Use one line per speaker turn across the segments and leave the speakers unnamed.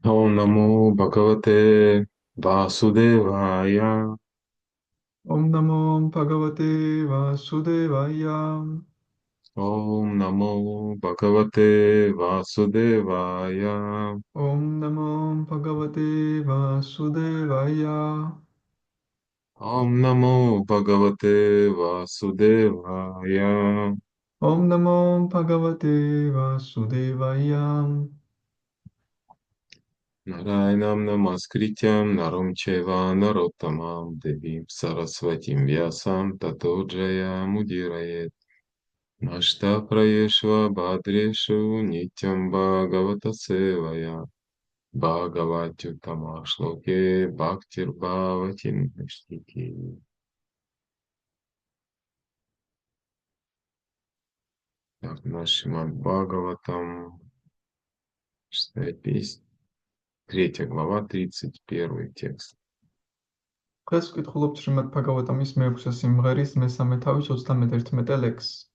Om Namo Bhagavate Vasudevaya.
Om Namo Bhagavate Vasudevaya.
Om Namo Bhagavate Vasudevaya.
Om Namo Bhagavate Vasudevaya.
Om Namo Bhagavate Vasudevaya.
Om Namo Bhagavate Vasudevaya.
Narayanam Namaskrityam Naram Chaiva Narottamam Devim Saraswatim Vyasam Tato Jaya Mudirayet Nashta Prayeshva Bhadreshu Nityam Bhagavata Sevaya Бхагаватюттама шлоке Бхактирбхаватин Штики. Так, наш Шримад Бхагаватам, шестая песня, третья глава, 31 текст.
დღეს ვკითხულობთ შრიმად ბჰაგავატამის მეექვსე სიმღერის მესამე თავის 31 ლექსს.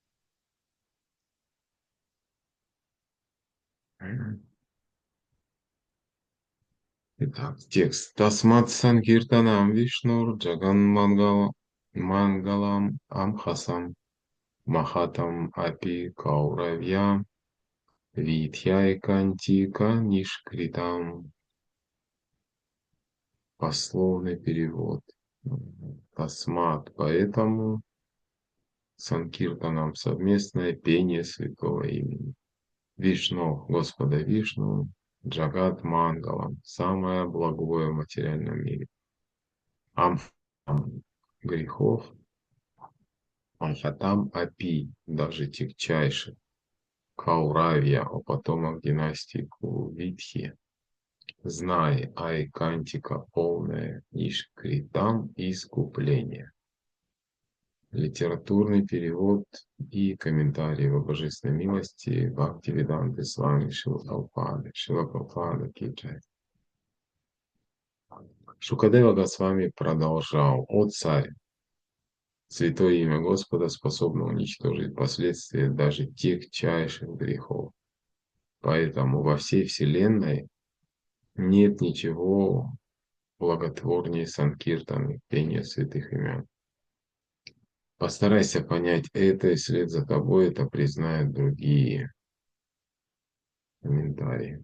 Итак, текст. Тасмат санкиртанам вишнур джаган мангалам амхасам махатам апи кауравьям витьяй кантика нишкритам. Пословный перевод. Тасмат, поэтому Санкиртанам совместное пение святого имени. Вишну, Господа Вишну, Джагат Мангалам, самое благое в материальном мире. Амхам грехов, Анхатам Апи, даже тягчайших, Кауравья, о потомок династии Кувитхи, знай Айкантика полное, Ишкритам искупление. Литературный перевод и комментарии о божественной милости Бхактивиданты Свами Шила Прабхупады Киджай. Шукадева Госвами продолжал: «О царь, святое имя Господа способно уничтожить последствия даже тягчайших грехов. Поэтому во всей вселенной нет ничего благотворнее Санкиртаны, пения святых имен. Постарайся понять это, и вслед за тобой это признают другие». Комментарии.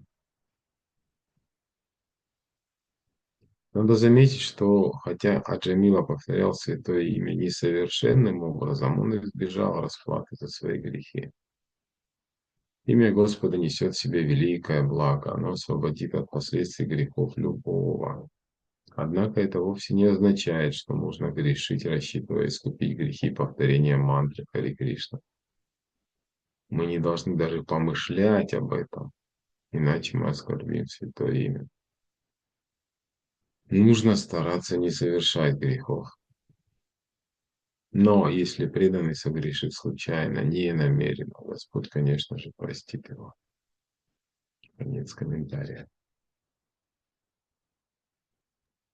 Надо заметить, что хотя Аджамила повторял святое имя несовершенным образом, он избежал расплаты за свои грехи. Имя Господа несет в себе великое благо, оно освободит от последствий грехов любого. Однако это вовсе не означает, что нужно грешить, рассчитывая искупить грехи повторением мантры Хари Кришна. Мы не должны даже помышлять об этом, иначе мы оскорбим святое имя. Нужно стараться не совершать грехов. Но если преданный согрешит случайно, не намеренно, Господь, конечно же, простит его. Конец комментария.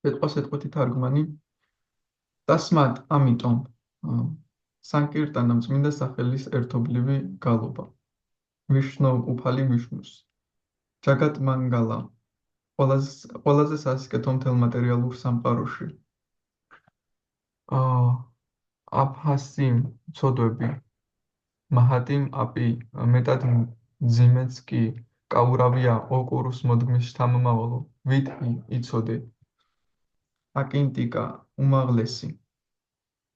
სიტყვასიტყვეთი თარგმანი. Tasmat, ამიტომ, Sankirtanam წმინდა სახელის ერთობლივი გალობა. Vishnu უფალი ვიშნუს. Jagat Mangala, ყველაზე სასიკეთო მთელ მატერიალურ სამყაროში. აბჰასიმ ცოდვები, მაჰატიმ აპი, მეტად მძიმეც კი, კაურავია ოყურუს მოდგმის შთამომავლო, ვითი იცოდე, აკინტიკა უმაღლესი,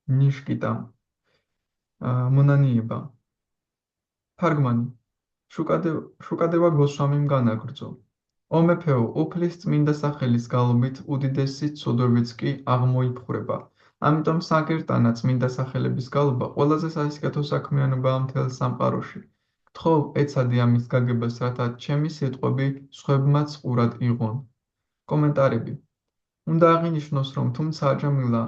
ნიშკიტა მონანიება. თარგმანი. შუკადევა გოსვამიმ განაგრძო. ო მეფეო, უფლის წმინდა სახელის გალობით უდიდესი ცოდვებიც კი აღმოიფხვრება. ამიტომ საკირტანა წმინდა სახელების გალობა ყველაზე სასიკეთო საქმიანობაა მთელ სამყაროში. გთხოვ, ეცადი ამის გაგებას, რათა ჩემი სიტყვები სხვებმაც ყურად იყვონ. კომენტარები. უნდა აღინიშნოს, რომ თუმცა აჯამილა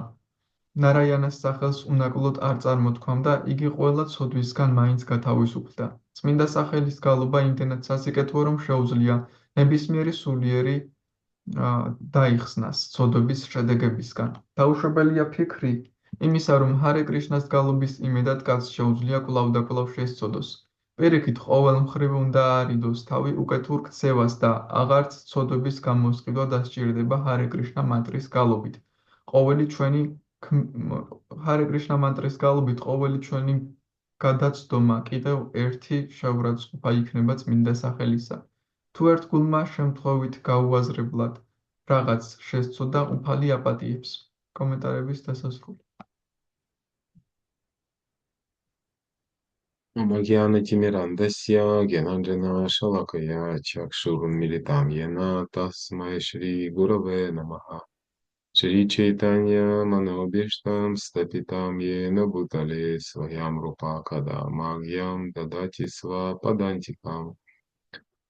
ნარაიანას სახელს უნაკლოდ არ წარმოთქვამდა, იგი ყველა ცოდვისგან მაინც გათავისუფლდა. წმინდა სახელის გალობა იმდენად სასიკეთოა, რომ შეუძლია ნებისმიერი სულიერი დაიხსნას ცოდვების შედეგებისგან. დაუშვებელია ფიქრი იმისა, რომ ჰარე კრიშნას გალობის იმედად კაცს შეუძლია კვლავ და კვლავ შესწოდოს. პირიქით, ყოველ მხრივ უნდა არიდოს თავი უკეთურ ქცევას და აღარც ცოდვების გამოსყიდვა დასჭირდება ჰარე კრიშნა მანტრის გალობით. ყოველი ჩვენი ჰარე კრიშნა მანტრის გალობით ყოველი ჩვენი გადაცდომა კიდევ ერთი შეურაცხყოფა იქნება წმინდა სახელისა. თუ ერთ გულმა შემთხვევით გაუაზრებლად რაღაც შესწოდა, უფალი აპატიებს. კომენტარების დასასრული.
Magyanatimirandasya Gyananjana Shalakaya Chakshurunmilitam Yena Tasmai Shri Gurave Namaha Shri Chaitanya Manobishtam Stapitam Yena Bhutale Swayam Rupa Kada Magyam Dadati Sva Padantikam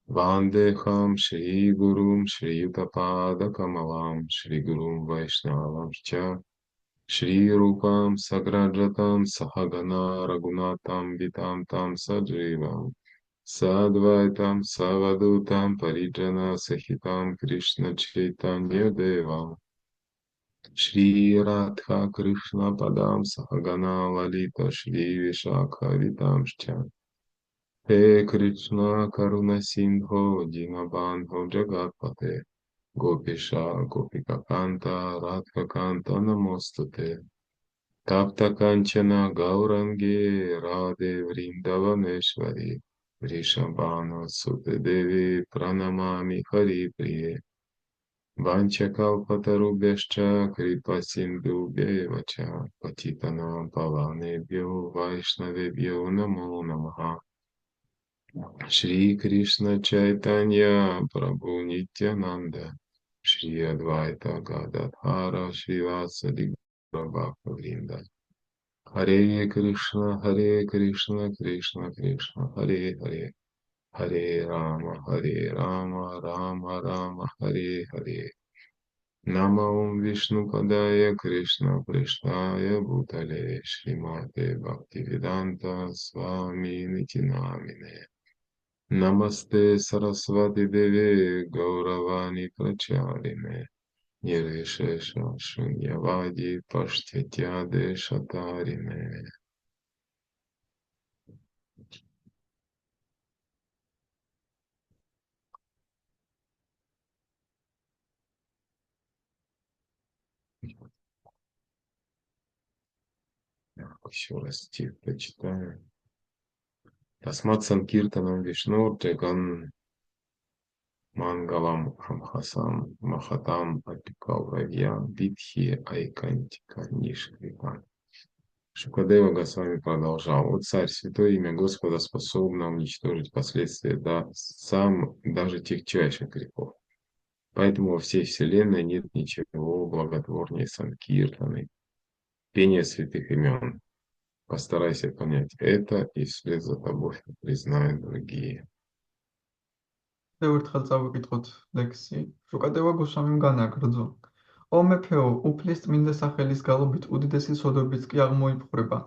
Vandeham Shri Gurum Shri Yutapada Kamalam Shri Gurum Vaishnavam Cha Shri Rupam Sagrajatam Sahagana Ragunatam Vitam Tam Sajivam Sadvaitam Savadutam Parijana Sahitam Krishna Chaitanya Devam Shri Radha Krishna Padam Sahagana Lalita Shri Vishakha Vitam Shcha He Krishna Karuna Sindho Dinabandho Jagatpate Gopisha Gopika Kanta Radha Kanta Namostate Tapta Kanchana Gaurangi Radhe Vrindavaneshwari Vrishambhanu Sute Devi Pranamami Hari Priye Vanchakalpatarubhyascha Kripa Sindhubhya Cha Patitanam Pavanebhyo Vaishnavebhyo Namo Namaha Shri Krishna Chaitanya Prabhu Nityananda Shri Advaita Gadadhara Srivasadi Prabhaka Vrinda Hare Krishna, Krishna Krishna, Hare Hare, Hare Rama, Rama Rama, Hare Hare. Namo Vishnu Padaya Krishna Prishnaya Bhutale Srimate Bhaktivedanta Swami Niti Namine. Namaste Saraswati Devi Gauravani Pracharine. Nirvishesha Shunyavadi Pashtyatyade Shatarine. Еще раз стих прочитаю. Тасмат Санкиртанам Вишнур Джаган Мангалам Хамхасам Махатам Апикауравья Видхи Айкантика Нишкрипа. Шукадева Госвами продолжал. О царь, святое имя Господа способно уничтожить последствия сам даже тягчайших грехов. Поэтому во всей вселенной нет ничего благотворнее Санкиртаны, пения святых имен. Постарайся понять это, и вслед за тобой признают другие.
ერთხელ წავიკითხოთ ლექსი. შუკადევა გოსვამიმ განაგრძო. ო მეფეო, უფლის წმინდა სახელის გალობით უდიდესი სოდობიც კი აღმოიფხვრება.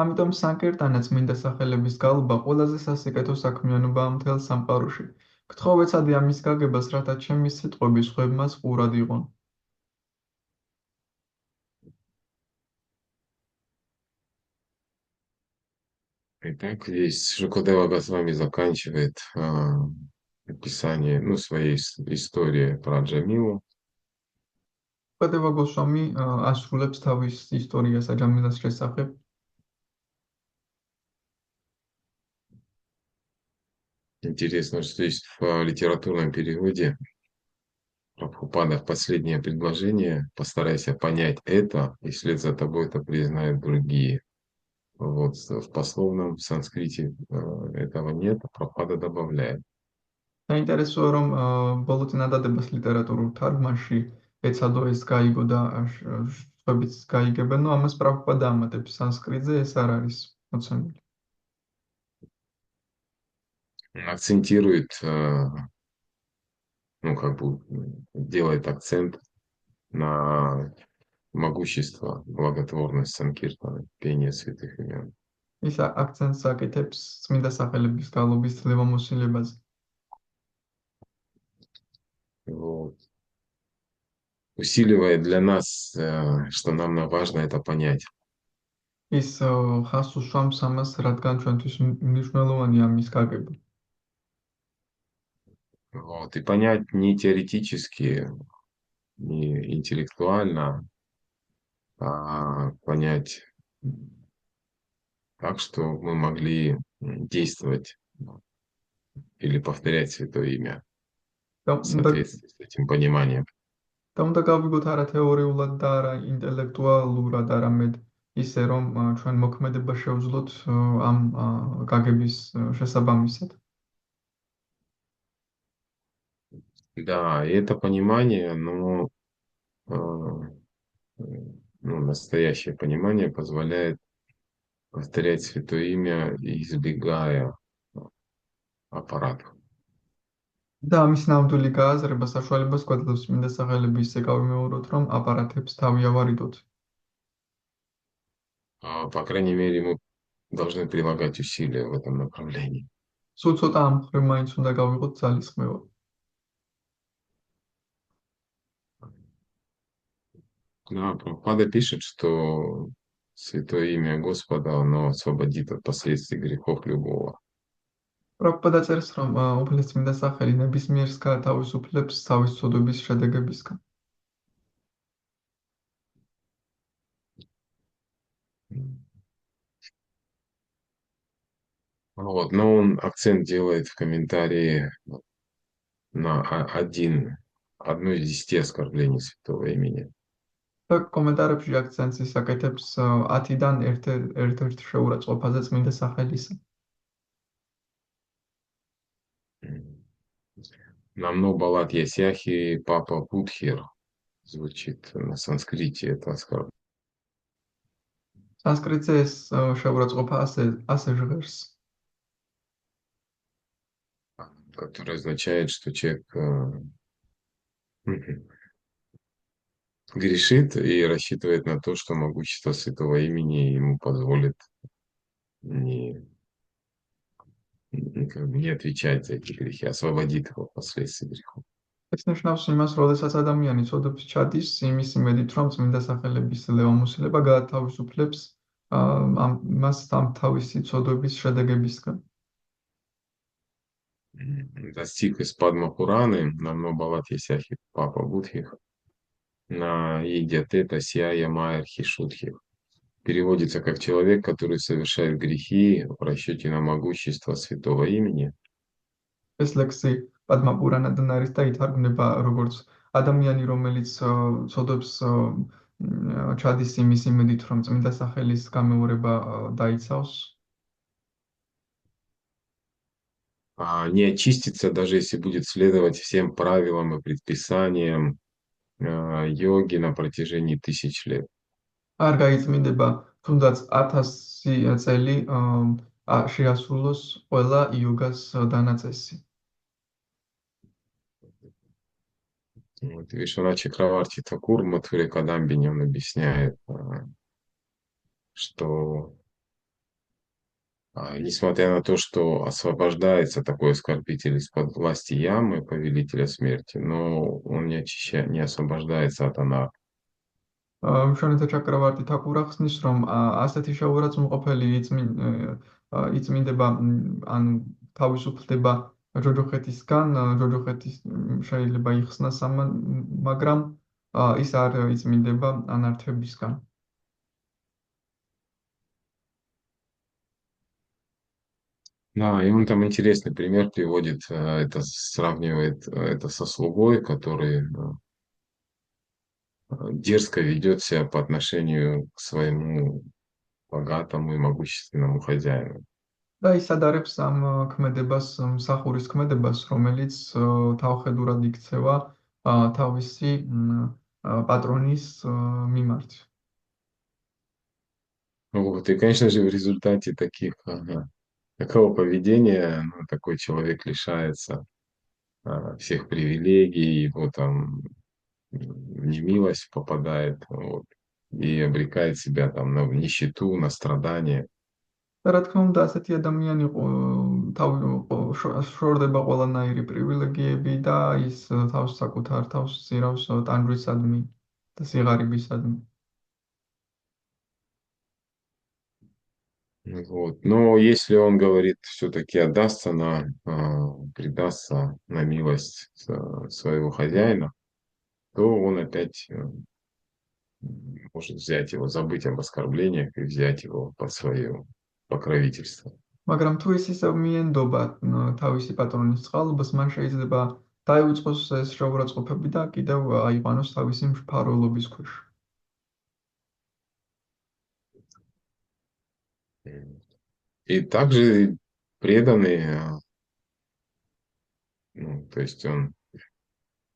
ამიტომ სანკირტანა წმინდა სახელების გალობა ყველაზე სასიკეთო საქმიანობაა მთელ სამყაროში. გთხოვ ეცადი ამის გაგებას, რათა ჩემი სიტყვები სხვებმა ყურად იყონ.
Итак, здесь Шукадева Госвами заканчивает описание, своей истории про Джамилу.
შუკადევა გოსვამი ასრულებს თავის ისტორიას აჯამილას შესახებ.
Интересно, что здесь в литературном переводе Прабхупада в последнее предложение «постарайся понять это, и вслед за тобой это признают другие». Вот в пословном санскрите этого нет, а Прабхупада добавляет.
საინტერესოა, რომ ბოლო წინადადებას ლიტერატურულ თარგმანში ეცადო ეს გაიგო და სხვებიც გაიგებენ, но ამას პრაბჰუპადა ამატებს სანსკრიტზე, ეს არ არის მოცემული.
Акцентирует, делает акцент на могущество, благотворность Санкиртаны, пение святых имен.
ის აქცენტს აკეთებს წმინდა სახელების გალობის ძლევამოსილებაზე.
Вот. Усиливает для нас, что нам важно это понять.
ის ხას უსვამს ამას, რადგან ჩვენთვის მნიშვნელოვანია მის გაგება.
Вот. И понять не теоретически, не интеллектуально, а понять так, что мы могли действовать или повторять Святое Имя
და
в
უნდა
соответствии с этим пониманием.
და უნდა გავიგოთ არა თეორიულად და არა ინტელექტუალურად, არამედ ისე, რომ ჩვენ მოქმედება შევძლოთ ამ გაგების შესაბამისად.
Да, и это понимание, э, ну, настоящее понимание позволяет повторять Святое Имя, избегая аппаратов.
და ამის ნამდვილი გააზრება საშუალებას გვაძლევს წმინდა სახელების ისე გავიმეოროთ, რომ აპარატებს თავი ავარიდოთ.
По крайней мере, мы должны прилагать усилия в этом направлении.
სულ ცოტა ამ მხრივ მაინც უნდა გავიღოთ ძალისხმევა.
Да, Прабхупада пишет, что Святое Имя Господа, оно освободит от последствий грехов любого.
პრაბჰუპადა წერს, რომ უფლის წმინდა სახელი ნებისმიერს გაათავისუფლებს თავის ცოდვების შედეგებისგან.
Вот, но он акцент делает в комментарии на одно из 10 оскорблений Святого Имени.
და კომენტარებში აქცენტს ის აკეთებს 10-დან ერთ-ერთ შეურაცხყოფაზე წმინდა სახელისა.
Намно Балат Ясяхи Папа Будхир звучит на санскрите, это оскорбление,
სანსკრიტზე ეს შეურაცხყოფა ასე ჟღერს.
которое означает, что человек грешит и рассчитывает на то, что могущество Святого Имени ему позволит не, как бы не отвечать за эти грехи, освободит его от последствий грехов.
ეს ნიშნავს იმას, როდესაც ადამიანი ცოდვებს ჩადის, იმის იმედით, რომ წმინდა სახელების ლეომოსილება გაათავისუფლებს მას ამ თავისი ცოდვების შედეგებისგან.
Это стих из Падма Пураны, Намно Балат Ясяхи Папа Будхих, на Идиатета Сия Майер Хишутхих. Переводится как человек, который совершает грехи в расчете на могущество Святого Имени.
ეს ლექსი პადმა პურანადან არის და ითარგმნება როგორც ადამიანი, რომელიც ცოდვებს ჩადის იმის იმედით, რომ წმინდა სახელის გამეორება დაიცავს.
Не очистится, даже если будет следовать всем правилам и предписаниям йоги на протяжении 1000 лет.
არ გაიწმინდება, თუნდაც 1000 წელი შეასრულოს ყველა იოგას დანაწესი.
Вот, Вишванат Чакраварти Такур в Матхуре Кадамбине он объясняет, что несмотря на то, что освобождается такой оскорбитель из-под власти ямы, повелителя смерти, но он не освобождается от анаф.
მშვენითა ჩაკრავარტი თაკურა ხსნის, რომ ასეთი შეურაცხმყოფელი იწმინდება, ანუ თავისუფლდება ჯოჯოხეთისგან, ჯოჯოხეთის შეიძლება იხსნას ამან, მაგრამ ის არ იწმინდება ანართებისგან.
Да, и он там интересный пример приводит, это сравнивает это со слугой, который дерзко ведет себя по отношению к своему богатому и могущественному хозяину.
და ის ადარებს ამ ქმედებას, მსახურის ქმედებას, რომელიც თავხედურად იქცევა თავისი პატრონის მიმართ.
Вот, и, конечно же, в результате такого поведения такой человек лишается всех привилегий, его там в немилость попадает, вот, и обрекает себя там на нищету, на страдания.
და რა თქმა უნდა, ასეთი ადამიანი შორდება ყველანაირი პრივილეგიები და ის თავს საკუთარ თავს ზირავს ტანჯვისადმი და სიღარიბისადმი.
Вот. Но если он говорит, все-таки предастся на милость своего хозяина, то он опять может взять его, забыть об оскорблениях и взять его под свое покровительство.
მაგრამ თუ ის ისევ მიენდობა თავისი პატრონის წყალობას, მან შეიძლება დაივიწყოს ეს შეურაცხყოფები და კიდევ აიყვანოს თავისი მფარველობის ქვეშ.
И также преданный, ну, то есть он,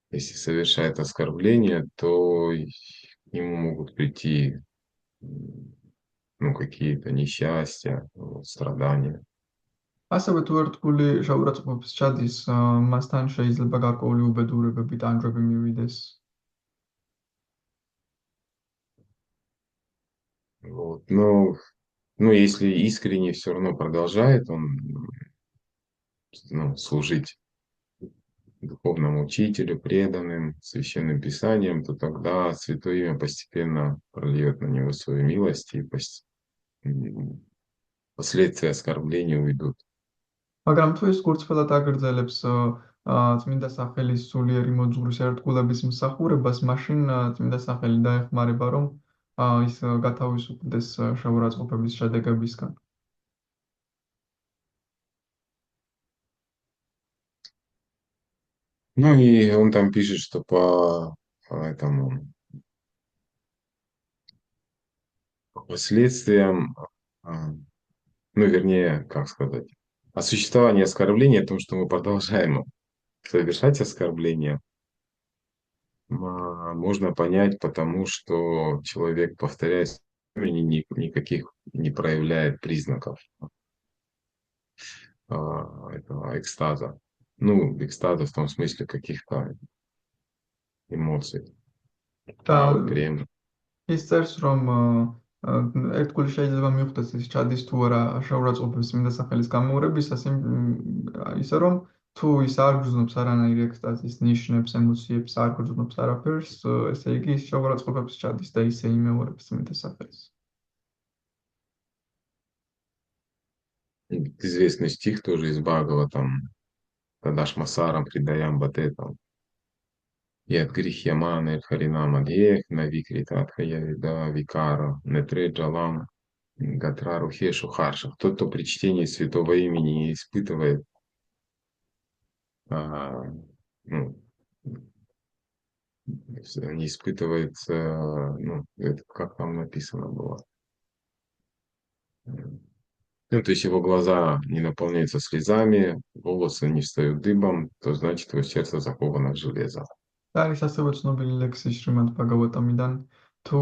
если совершает оскорбление, то к нему могут прийти, ну, какие-то несчастья, вот, страдания.
ასევე თუ ერთგული შეურაცხყოფებს ჩადის, მასთან შეიძლება გარკვეული უბედურებები, ტანჯვები მივიდეს.
Вот. Но если искренне все равно продолжает он, ну, служить духовному учителю, преданным, священным писанием, то тогда Святое Имя постепенно прольет на него свою милость, и последствия оскорбления уйдут.
მაგრამ თუ ის კურცფელად აგრძელებს წმინდა სახელის სულიერი მოძღვრის ერთგულების მსახურებას, მაშინ წმინდა სახელი დაეხმარება, რომ ის გათავისუფლდეს შეურაცხყოფების შედეგებისგან.
Ну и он там пишет, что по этому по последствиям, а, ну вернее, как сказать, о существовании оскорбления, о том, что мы продолжаем совершать оскорбления, можно понять, потому что человек, повторяясь, никаких не проявляет признаков этого экстаза. Ну, экстаза в том смысле каких-то эмоций.
და
А вот прям,
ის წერს, რომ ერთგული შეიძლება მიხვდეს ის ჩადის თუ არა შეურაცხყოფების წმინდა სახელის გამოურებისას, ისე რომ თუ ის არ გრძნობს არანაირ ექსტაზის ნიშნებს, ემოციებს, არ გრძნობს არაფერს, ესე იგი ის შეურაცხყოფებს ჩადის და ისე იმეორებს წმინდა სახელის.
известный стих тоже из Бхагаватам, Тадашмасарам Придаям Батетам. И от грехьяманы Харинама Гех, Навикритатха Явида Викара, Нетре Джалам, Гатрару Хешу Харша. Тот, кто при чтении святого имени не испытывает, а, ну, не испытывает, ну, это как там написано было. Ну, то есть его глаза не наполняются слезами, волосы не встают дыбом, то значит его сердце заковано в железо.
და არის ასევე ცნობილი ლექსი შრიმად ბაგავატამიდან, თუ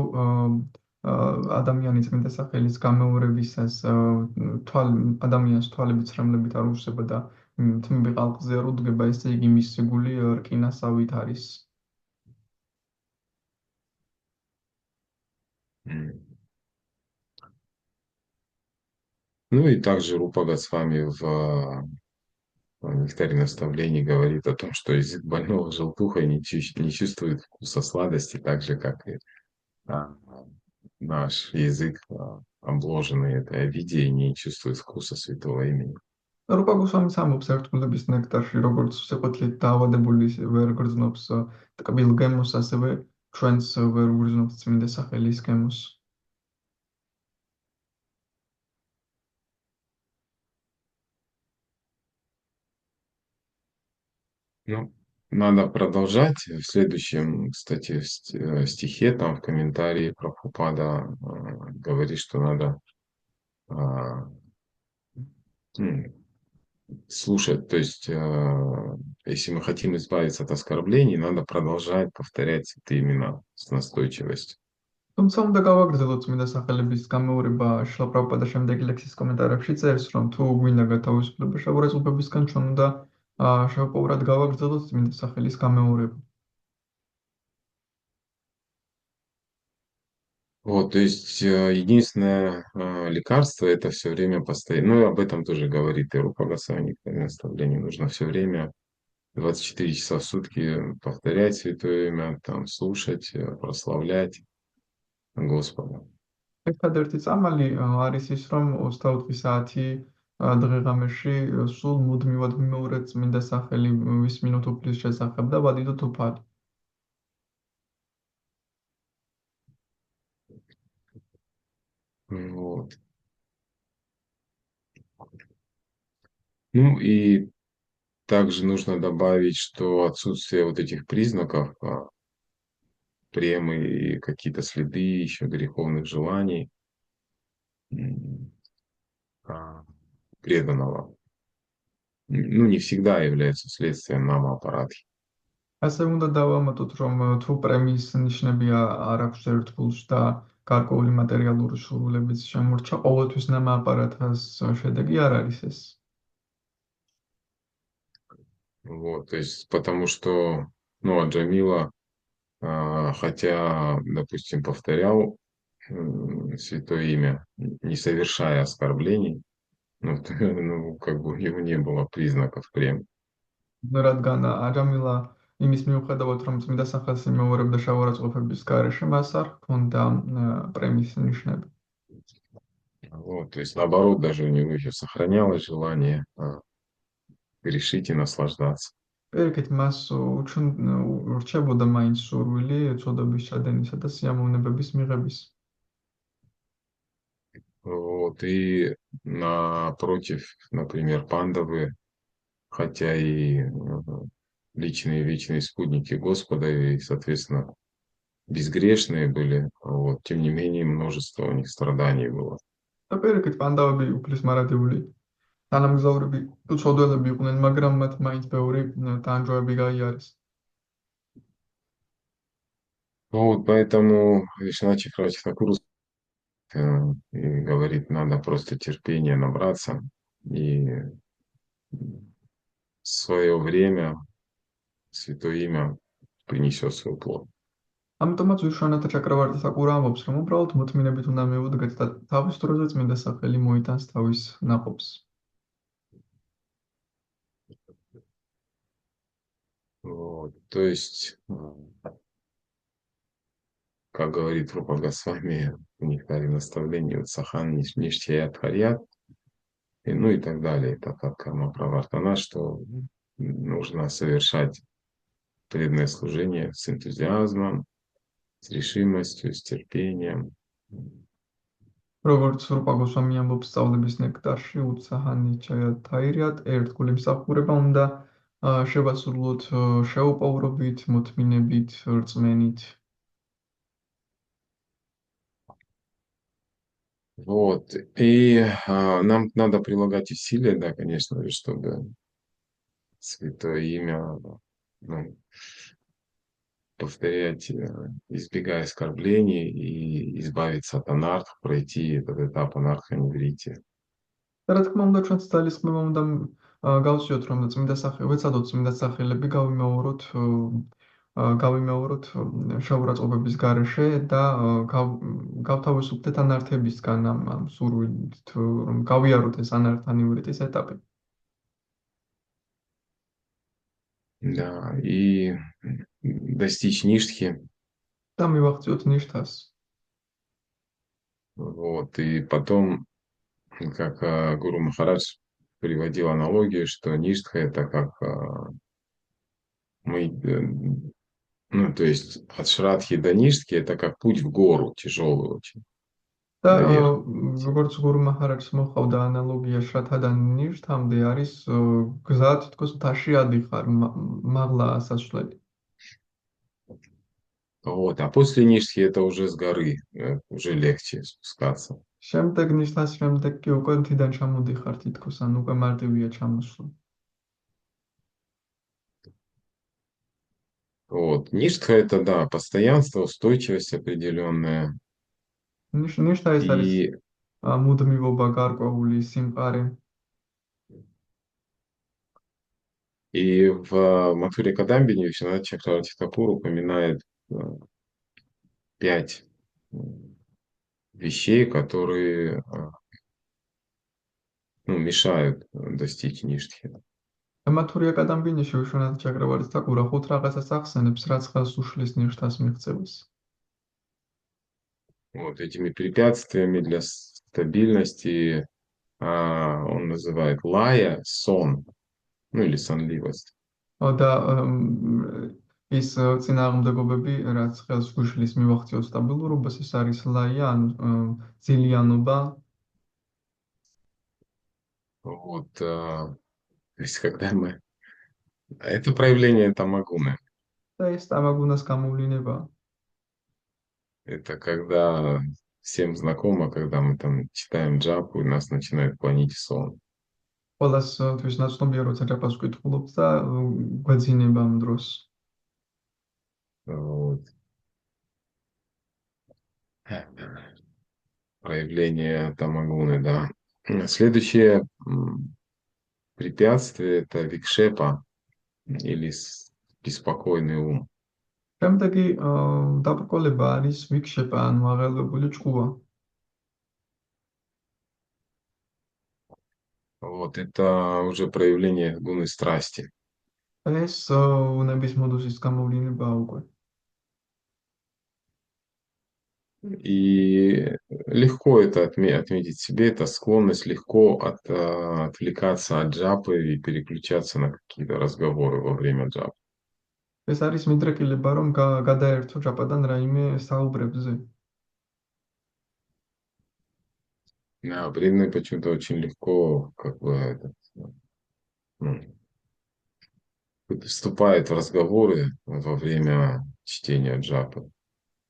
ადამიანი წმინდა სახელის გამეორებისას ადამიანს თვალები ცრემლებით არ უშება და თმები ყალყზე არ უდგება, ესე იგი მისი გული რკინასავით არის.
М. Ну и также Рупа Госвами в «Нектаре наставлений» говорит о том, что язык больного желтухой не чувствует вкуса сладости, так же, как и а, наш язык, обложенный этой обидой, не чувствует вкуса святого имени.
რუპა გოსვამის ამბობს ერთგულების ნექტარში, როგორც სიყვარულით დაავადებული ვერ გრძნობს ტკბილ გემოს, ასევე ჩვენც ვერ გრძნობთ წმინდა სახელის გემოს.
Ну, надо продолжать. В следующем, кстати, стихе, там в комментарии Прабхупада говорит, что надо а, м, слушать. То есть, если мы хотим избавиться от оскорблений, надо продолжать повторять эти имена с настойчивостью.
თუმცა უნდა გავაგრძელოთ წმინდა სახელების გამეორება. შილა პრაბჰუპადა შემდეგი ლექსის კომენტარებში წერს, რომ თუ გვინდა გათავისუფლება შეურაცხყოფებისგან, ჩვენ უნდა შევპოვრად გავაგრძელოთ წმინდა სახელის გამეორება.
Вот, то есть единственное лекарство это все время постоянно. Ну и об этом тоже говорит и Рупа Госвами в наставлении. Нужно все время 24 часа в сутки повторять святое имя, там, слушать, прославлять Господа.
ერთადერთი წამალი არის ის, რომ 24 საათი დღე-ღამეში სულ მუდმივად მიმეორეთ წმინდა სახელი ვის მინუთ უფლის შესახებ და ვადიდოთ უფალი.
Вот. Ну и также нужно добавить, что отсутствие вот этих признаков, премы и какие-то следы еще греховных желаний м, преданного, ну, не всегда является следствием намоапаратхи.
ასე უნდა დავამატოთ, რომ თუ პრემიის ნიშნები არ აქვს ერთგულს და გარკვეული მატერიალური სურვილებიც შემორჩა, ყოველთვის ნამააპარათას შედეგი არ არის ეს.
Вот, то есть, потому что, ну, Аджамила, хотя, допустим, повторял святое имя, не совершая оскорблений, ну, ну, как бы у него не было признаков прем.
რადგან აჯამილა იმის მიუხედავად, რომ წმინდა სახელს იმეორებდა შავარაცხყოფების გარეშე, მას არ ჰქონდა პრემიის ნიშნები.
Вот, то есть, наоборот, даже у него еще сохранялось желание грешить и наслаждаться.
პირიქით, მას ურჩებოდა მაინც სურვილი წოდების ჩადენისა და სიამოვნებების მიღების.
Вот, и напротив, например, пандавы, хотя и личные вечные спутники Господа, и, соответственно, безгрешные были, вот, тем не менее, множество у них страданий было.
და პირიქით, პანდავები უფლის მარადიული თანამგზავრები თუ ცოდველები იყვნენ, მაგრამ მათ მაინც ბევრი თანჯოები გაიარეს.
Ну, вот поэтому Вишванат Чакраварти Тхакур и говорит, надо просто терпения набраться, и в свое время святое имя принесет свой плод.
ამიტომაც ვიშვანათა ჩაკრავარტი საკურა ამბობს, რომ უბრალოდ მოთმინებით უნდა მივუდგეთ და თავის დროზე წმინდა სახელი მოიტანს თავის ნაყოფს.
Вот, то есть, как говорит Рупа Госвами, у них дали наставление, вот Сахан, Ништхият Харьят, и, ну и так далее. Это как Карма Правартана, что нужно совершать преданное служение с энтузиазмом, с решимостью, с терпением.
როგორც რუპა გოსვამი ამბობს სწავლების ნექტარში, უცაჰანი ჩაირიათ, ერთგული მსახურება უნდა შევასრულოთ შეუპოვრობით, მოთმინებით, რწმენით.
Вот. И нам надо прилагать усилия, да, конечно же, чтобы святое имя, ну, повторять, избегая оскорблений и избавиться от анарх, пройти этот этап анархоневрития.
და რა თქმა უნდა, ჩვენც ძალისხმევა უნდა გავსიოთ, რომ ვეცადოთ წმინდა სახელები გავიმეოროთ შაურაცხყოფების გარეშე და გავთავისუფლდეთ ანართებისგან ამ სურვილით, რომ გავიაროთ ეს ანარქონევრიტის ეტაპი.
Да, и достичь ништхи.
და მივახციოთ ნიშთას.
Вот, и потом, как Гуру Махарадж приводил аналогию, что ништха это как мы, ну, то есть от Шрадхи до Ништхи это как путь в гору, тяжелый очень,
და
наверх идти.
როგორც გურუ მაჰარაჯს მოჰყავდა ანალოგია შრათადან ნიშთამდე არის გზა თითქოს მთაში ადიხარ, მაღლა ასასვლელი.
Вот, а после Ништхи это уже с горы, уже легче спускаться.
შემდეგ ნიშთას შემდეგ კი უკვე მთიდან ჩამოდიხარ თითქოს, ან უკვე მარტივია ჩამოსვლა.
Вот, Ништха это, да, постоянство, устойчивость определенная.
ნიშთა ეს არის
И,
მუდმივობა, გარკვეული სიმყარე.
и в Матхуре Кадамбине Вишванат Чакраварти Тхакур упоминает 5 вещей, которые ну, мешают достичь Ништхи.
მათურია კადამბინიში ვიშვანათ ჩაკრავარის თაკურა 5 რაღაცას ახსენებს, რაც ხელს უშლის ნიშთას მიღწევას.
Вот этими препятствиями для стабильности он называет лая сон, ну или сонливость.
და ის წინააღმდეგობები, რაც ხელს გუშლის მივახციო სტაბილურობას, ეს არის ლაია, ანუ ზილიანობა.
Вот, то есть когда мы... Это проявление тамагуны.
და ეს ტამაგუნას გამოვლინებაა.
Это когда всем знакомо, когда мы там читаем джапу, и нас начинает клонить в сон.
ყველასთვის ნაცნობია, როცა ჯაპას ვკითხულობთ და გვეძინება ამ დროს.
Вот. Проявление тамагуны, да. Следующее препятствие — это викшепа или беспокойный ум.
შემდეგი დაბრკოლება არის ვიქშეპა, ანუ აღელვებული ჭკუა.
Вот это уже проявление гуны страсти.
ეს უნების მოდუსის გამოვლინებაა უკვე.
И легко это отметить себе, это склонность легко отвлекаться от джапы и переключаться на какие-то разговоры во время джапы.
ეს არის მიდრეკილება, რომ გადაერთო ჯაპადან რაიმე საუბრებზე.
Да, преданные почему-то очень легко как бы ну, вступает в разговоры во время чтения джапы.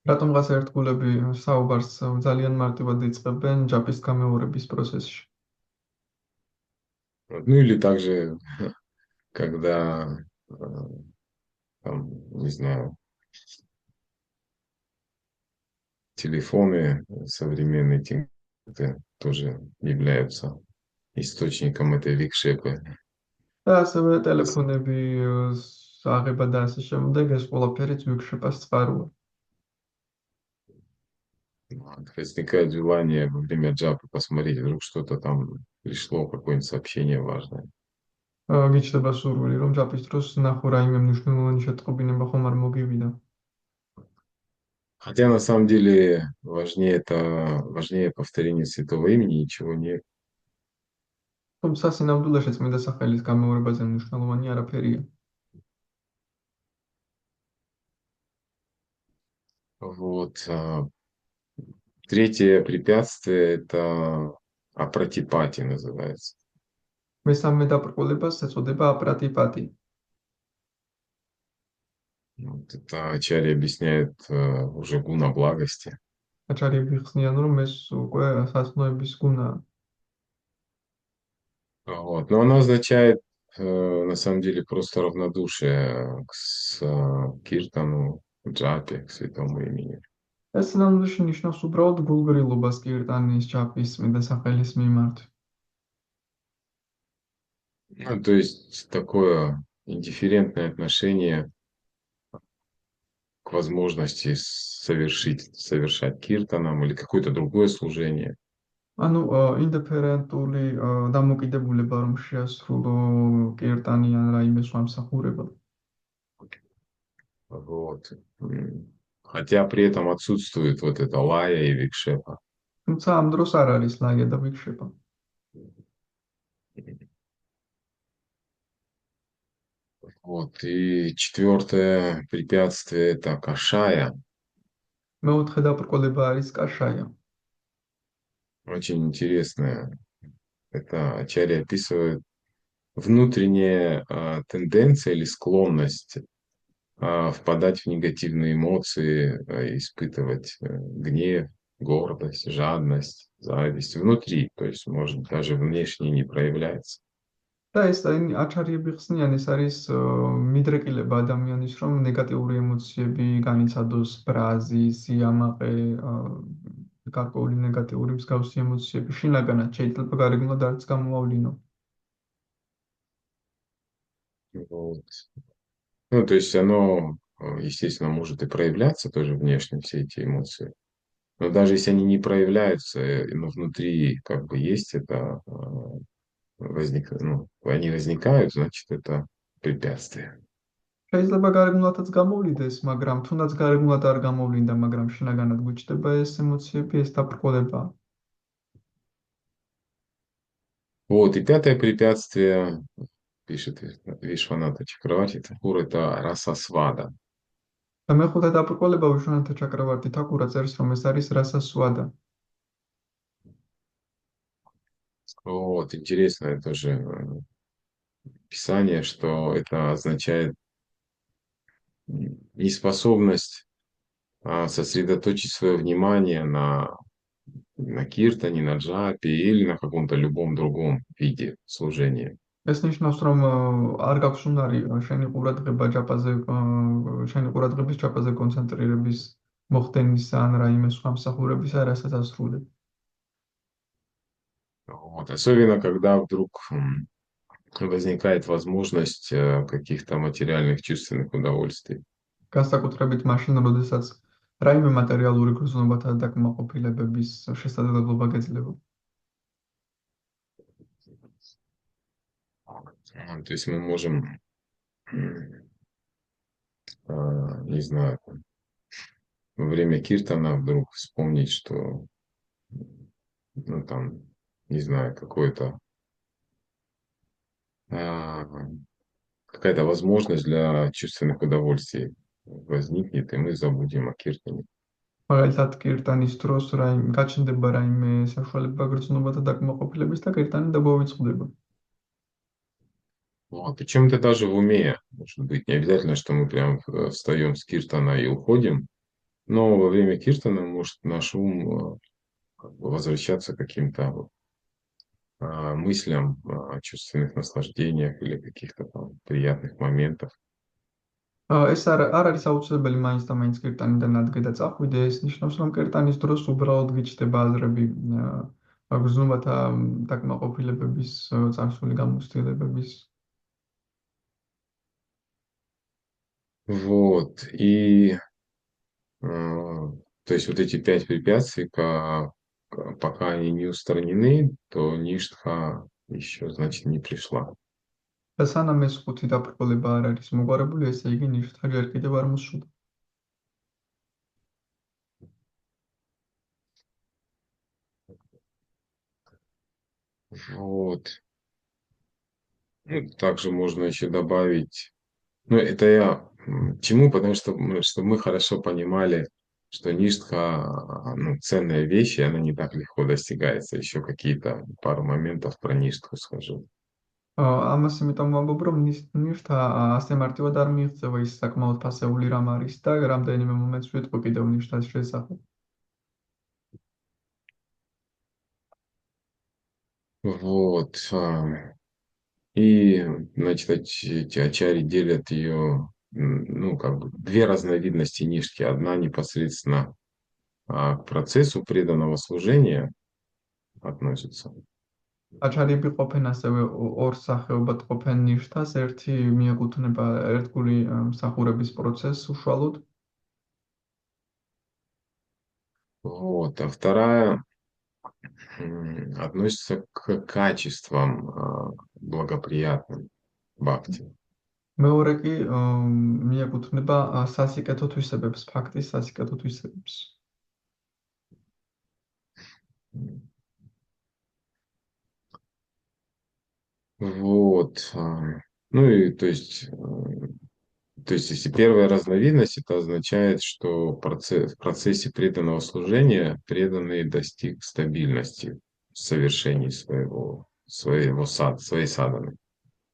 რატომღაც ერთგულები საუბარს ძალიან მარტივად იწყებენ ჯაპის გამეორების პროცესში.
Вот. Ну или также, когда там, не знаю, телефоны современные тоже являются источником этой викшепы.
და ასევე ტელეფონები, აღება და ასე შემდეგ, ეს ყველაფერიც ვიქშეპას წყაროა.
Вот. Возникает желание во время джапы посмотреть, вдруг что-то там пришло, какое-нибудь сообщение важное.
გიჩნდება სურვილი, რომ ჯაპის დროს ნახო რაიმე მნიშვნელოვანი შეტყობინება ხომ არ მოგივიდა.
Хотя на самом деле важнее повторение святого имени, ничего нет.
თუმცა სინამდვილეში წმინდა სახელის გამეორებაზე მნიშვნელოვანი არაფერია.
Вот. Третье препятствие — это апратипати называется.
მესამე დაბრკოლებას ეწოდება აპრატიპატი.
Вот это Ачарья объясняет уже гуна благости.
აჭარიები ხსნიან, რომ ეს უკვე საცნოების გუნაა.
Вот. Но оно означает на самом деле просто равнодушие киртану, джапе, к святому имени.
ეს სინამდვილეში ნიშნავს უბრალოდ გულგრილობას კირტანის, ჯაპის, წმინდა სახელის მიმართ.
Ну, то есть такое индифферентное отношение к возможности совершать киртаном или какое-то другое служение.
ანუ ინდიფერენტული დამოკიდებულება, რომ შეასრულო კირტანი ან რაიმე სხვა მსახურება.
Вот. Хотя при этом отсутствует вот эта лая и викшепа.
თუმცა ამ დროს არ არის ლაია და ვიქშეპა.
Вот. И четвертое препятствие — это кашая.
მეოთხე დაბრკოლება არის კაშაია.
Очень интересное. Это Ачарья описывает внутренняя тенденция или склонность впадать в негативные эмоции, испытывать гнев, гордость, жадность, зависть внутри, то есть, может, даже внешне не проявляется.
და ეს აჩარიები ხსნიან, ეს არის მიდრეკილება ადამიანის, რომ ნეგატიური ემოციები განიცადოს, ბრაზი, სიამაყე, გარკვეული ნეგატიური მსგავსი ემოციები შინაგანად შეიძლება გარეგნულად არც გამოავლინო.
Вот. Ну, то есть оно, естественно, может и проявляться тоже внешне, все эти эмоции. Но даже если они не проявляются, но внутри как бы есть это, они возникают, значит, это препятствие.
შეიძლება გარეგნულათაც გამოვლინდეს, მაგრამ თუნდაც გარეგნულად არ გამოვლინდა, მაგრამ შინაგანად გვიჩნდება ეს ემოციები, ეს დაბრკოლება.
Вот, и пятое препятствие, пишет Вишваната Чакраварти Такур, это расасвада.
და მეხუთე დაბრკოლება ვიშვანათა ჩაკრავარტი თაკურა წერს, რომ ეს არის расасвада.
Вот, интересное тоже писание, что это означает неспособность сосредоточить свое внимание на киртане, на джапе или на каком-то любом другом виде служения.
ეს ნიშნავს, რომ არ გაქვს უნარი შენი ყურადღება ჯაპაზე, შენი ყურადღების ჯაპაზე კონცენტრირების მოხდენისა ან რაიმე სხვა მსახურებისა, რასაც ასრულებ.
Вот. Особенно, когда вдруг возникает возможность каких-то материальных чувственных удовольствий.
განსაკუთრებით მაშინ, როდესაც რაიმე მატერიალური გრძნობათა დაკმაყოფილებების შესაძლებლობა გეძლება.
То есть мы можем, не знаю, во время киртана вдруг вспомнить, что, ну там, не знаю, а, какая-то возможность для чувственных удовольствий возникнет, и мы забудем о киртане.
მაგალითად, კირტანის დროს გაჩნდება რაიმე საშუალება გრძნობათა დაკმაყოფილების და კირტანი დაბოვიწყდება.
Вот. Причем это даже в уме может быть. Не обязательно, что мы прям встаем с киртана и уходим, но во время киртана может наш ум как бы возвращаться к каким-то мыслям о чувственных наслаждениях или каких-то там приятных моментах.
ეს არ არის აუცილებელი მაინც და მაინც კირტანიდან ადგე და წახვიდე, ეს ნიშნავს, რომ კირტანის დროს უბრალოდ გიჩნდება აზრები გრძნობათა დაკმაყოფილებების, წარსული გამოცდილებების.
Вот. И то есть вот эти 5 препятствий, пока они не устранены, то ништха еще, значит, не пришла.
და სანამ ეს ხუთი დაბრკოლება არ არის მოგვარებული, ესე იგი ნიშნთა ჯერ კიდევ არ მოსულა.
Вот. Ну, также можно еще добавить. Ну, это я чему? Потому что чтобы мы хорошо понимали, что ништха, ну, ценная вещь, и она не так легко достигается. Еще какие-то пару моментов про ништху скажу.
ამას იმიტომ ვამბობ, რომ ნიშთა ასე მარტივად არ მიიღწევა, ის საკმაოდ ფასეული რამ არის და რამდენიმე მომენტს ვიტყვი კიდევ ნიშთას შესახებ.
Вот. И, значит, ачари делят ее, ну, как бы, две разновидности ништхи. Одна непосредственно к процессу преданного служения относится.
აჩარები ყოფენ ასევე ორ სახეობად ყოფენ ნიშთას, ერთი მიეკუთვნება ერთგული მსახურების პროცესს უშუალოდ.
Вот. А вторая относится к качествам благоприятным бхакти.
მეორე კი მიეკუთვნება სასიკეთო თვისებებს, ფაქტის სასიკეთო თვისებებს.
Вот. Ну и то есть, если первая разновидность, это означает, что в процессе преданного служения преданный достиг стабильности в совершении своей садханы.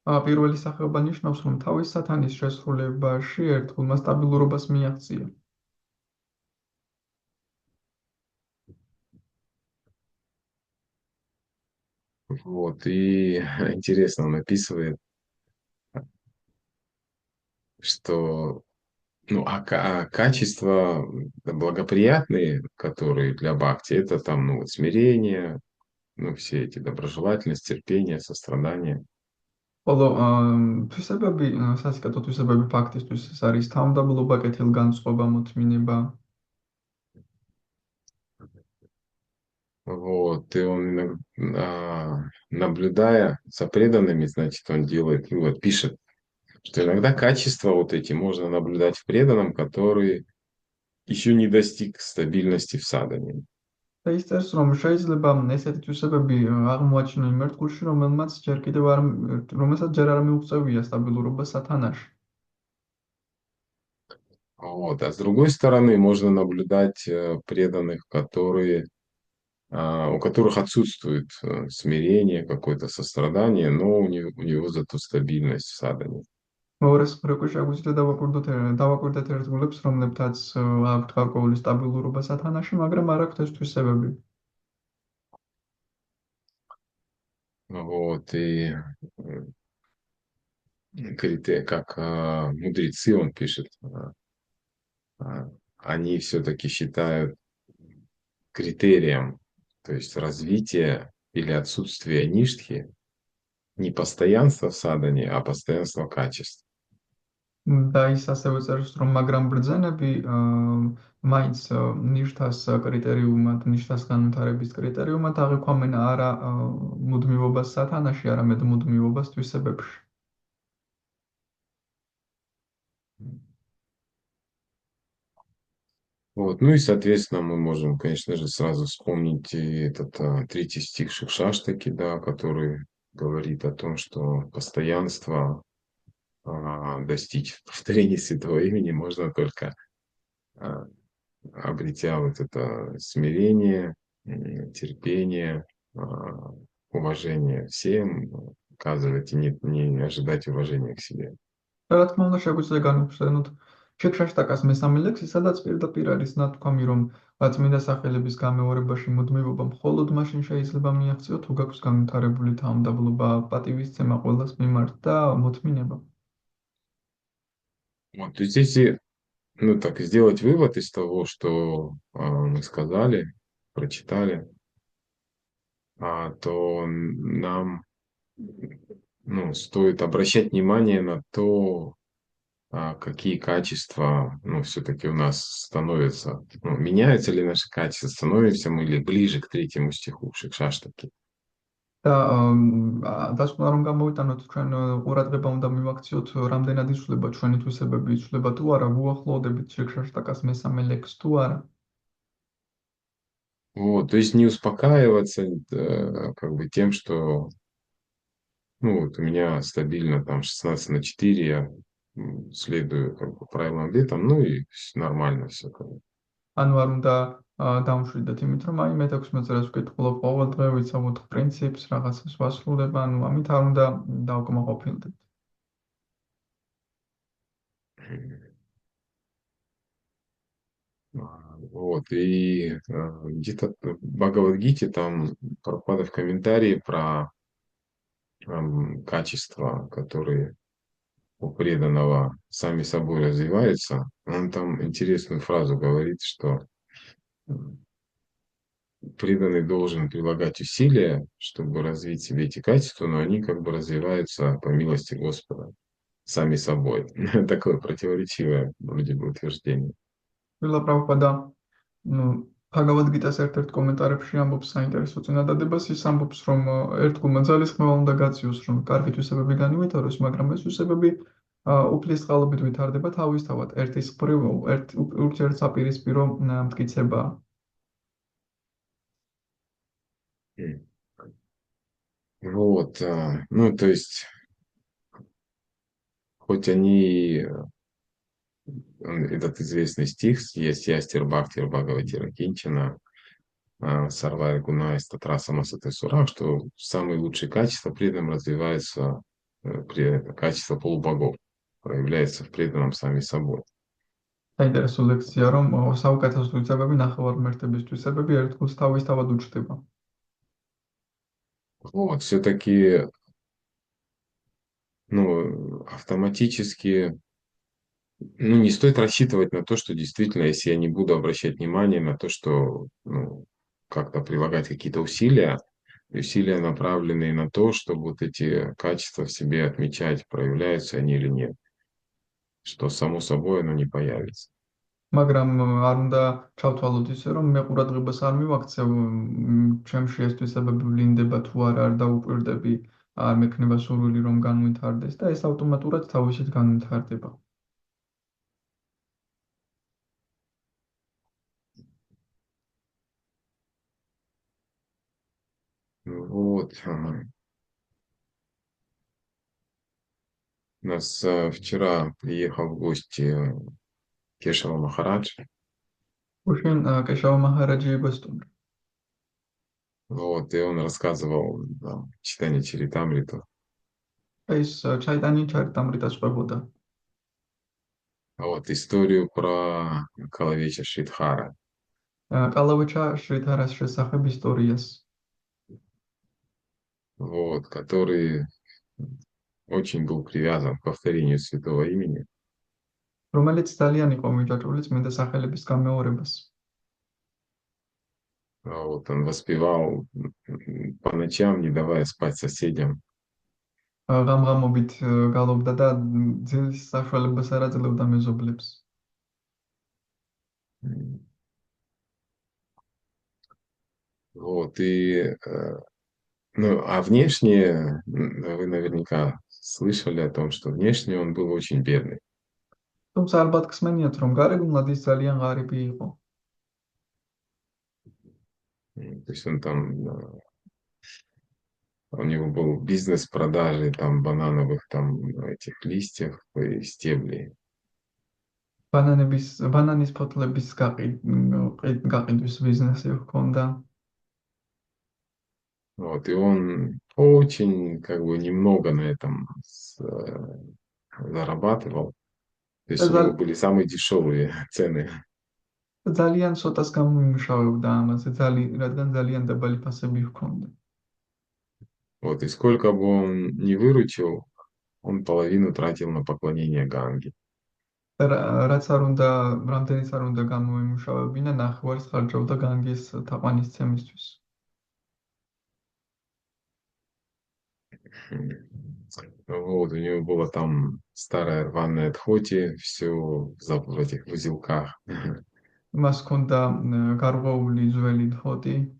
პირველი სახეობა ნიშნავს, რომ თავის სათანის შესრულებაში ერთგულმა სტაბილურობას მიაღწია.
Вот. И интересно, он описывает, что ну, качества благоприятные, которые для бхакти, это там, ну, вот смирение, ну, все эти доброжелательность, терпение, сострадание.
ხოლო თვისებები, სასიკეთო თვისებები ფაქტისთვის ეს არის თავმდაბლობა, კეთილგანწყობა, მოთმინება.
Вот, и он иногда, наблюдая за преданными, значит, он делает, ну, вот, пишет Что иногда качества вот эти можно наблюдать в преданном, который еще не достиг стабильности в садхане.
და ის წერს, რომ შეიძლება ესეთი თვისებები აღმოაჩინო იმ ერთგულში, რომელსაც ჯერ არ მიუღწევია სტაბილურობა სათანაში.
Вот. А с другой стороны, можно наблюдать преданных, у которых отсутствует смирение, какое-то сострадание, но у него зато стабильность в садхане.
მეორე მხრივ შეგვიძლია დავაკვირდეთ ერთგულებს, რომლებთაც აქვთ გარკვეული სტაბილურობა სათანაში, მაგრამ არ აქვთ ეს თვისებები.
Вот. И как мудрецы, он пишет, они все-таки считают критерием, то есть развитие или отсутствие ништхи, не постоянство в садхане, а постоянство качества.
და ის ასევე წერს, რომ მაგრამ ბრძენები მაინც ნიშნავს კრიტერიუმად, ნიშნავს განვითარების კრიტერიუმად აღიქვამენ არა მუდმივობას სათანაში, არამედ მუდმივობას თვისებებში.
Вот. Ну и, соответственно, мы можем, конечно же, сразу вспомнить и этот третий стих Шикшаштаки, да, который говорит о том, что постоянство достичь повторения святого имени можно только а, обретя вот это смирение, терпение, уважение всем, оказывать и не ожидать уважения к себе.
რა თქმა უნდა, შეგვიძლია განვიხსენოთ შეკრაშტაკას მესამე ლექსი, სადაც პირდაპირ არის ნათქვამი, რომ წმინდა სახელების გამეორებაში მუდმივობა მხოლოდ მაშინ შეიძლება მიაღწიო, თუ გაქვს განვითარებული თანამდებობა, პატივისცემა ყველას მიმართ და მოთმინება.
Вот и здесь, ну так, сделать вывод из того, что мы сказали, прочитали, то нам, ну, стоит обращать внимание на то, какие качества, ну, все-таки у нас становятся, ну, меняются ли наши качества, становимся мы ли ближе к третьему стиху Шикшаштаки.
და დასკვნა რომ გამოვიტანოთ ჩვენ ყურადღება უნდა მივაქციოთ რამდენად იცვლება ჩვენი თვისებები იცვლება თუ არა უახლოვდებით შეკრაშტაკას მესამე ლექსს თუ არა.
Вот, то есть не успокаиваться как бы тем, что ну, вот у меня стабильно там 16/4, я следую как бы правилам летом, ну и нормально все.
ანუ არ უნდა დავშვიდეთ იმით, რომ აი მე 16 წელს ვკითხულობ ყოველდღე, ვიცავთ პრინციპს, რაღაცას ვასრულებ, ანუ ამით არ უნდა დავკმაყოფილდეთ.
Вот, и где-то в Бхагавад-гите там Прабхупада в комментарии про качества, которые у преданного сами собой развиваются, он там интересную фразу говорит, что преданный должен прилагать усилия, чтобы развить в себе эти качества, но они как бы развиваются по милости Господа сами собой. Такое противоречивое вроде бы утверждение.
ვილა პრაბჰუპადა ბჰაგავად-გიტას ერთ-ერთ კომენტარებში ამბობს საინტერესო წინადადებას, ის ამბობს, რომ ერთგულმა ძალისხმევა უნდა გაციოს, რომ კარგი თვისებები განივითაროს, მაგრამ ეს თვისებები უფლის წყალობით ვითარდება თავისთავად, ერთის მხრივ ურთიერთსაპირისპირო მტკიცებაა.
Вот, ну, то есть, хоть они, этот известный стих, есть Ястир Бхактир Бхагаватира Кинчина, Сарвая Гуна и Статраса Масаты Сура, что самые лучшие качества преданным развиваются, качество полубогов, проявляется в преданном сами собой.
საინტერესო ლექცია, რომ საუკეთესო თვისებები ნახევარმართების თვისებები ერთგულს თავისთავად უჩნდება.
Вот, все-таки, ну, автоматически, ну, не стоит рассчитывать на то, что действительно, если я не буду обращать внимание на то, что, ну, как-то прилагать какие-то усилия, усилия, направленные на то, чтобы вот эти качества в себе отмечать, проявляются они или нет, что само собой оно не появится.
მაგრამ არ უნდა ჩავთვალოთ ისე, რომ მე ყურადღებას არ მივაქცევ, ჩემში ეს თვისებები ვლინდება თუ არა, არ დაუკვირდები არ მექნება სურვილი რომ განვითარდეს და ეს ავტომატურად თავისით განვითარდება.
Вот. У нас вчера приехал в гости Кешава Махарадж.
უშენ კეშავა მაჰარაჯი იბოსტუნ.
Вот, и он рассказывал там, читание Чаритамриту.
ეს ჩაიტანი ჩარიტამრიტას ყვებოდა.
Вот, историю про Калавеча Шридхара.
კალავეჩა შრითარას შესახებ ისტორიას,
Вот, который очень был привязан к повторению святого имени.
რომელიც ძალიან იყო მიჯაჭვული წმინდა სახელების გამეორებას.
Вот, он воспевал по ночам, не давая спать соседям.
ღამღამობით გალობდა და ძილის საშუალებას არ აძლევდა მეზობლებს.
Вот, и, ну, а внешне, вы наверняка слышали о том, что внешне он был очень бедный.
თუმცა ალბათ გსმენიათ, რომ გარეგნულად ის ძალიან ღარიბი იყო.
То есть он там, у него был бизнес продажи там банановых там этих листьев и стеблей.
ბანანის ფოთლების გაყიდვის ბიზნესი ჰქონდა.
Вот, и он очень, как бы, немного на этом зарабатывал. То есть у него были самые дешевые цены.
ძალიან ცოტას გამოიმუშავებდა ამაზე, რადგან ძალიან დაბალი ფასები ჰქონდა.
Вот, и сколько бы он не выручил, он половину тратил на поклонение Ганге.
რაც არ უნდა, რამდენიც არ უნდა გამოიმუშავებინა, ნახევარს ხარჯავდა განგის თაყვანისცემისთვის.
Вот, у него было там старая рваная тхоти, все в этих узелках.
მას ჰქონდა გარღვეული ძველი თოთი.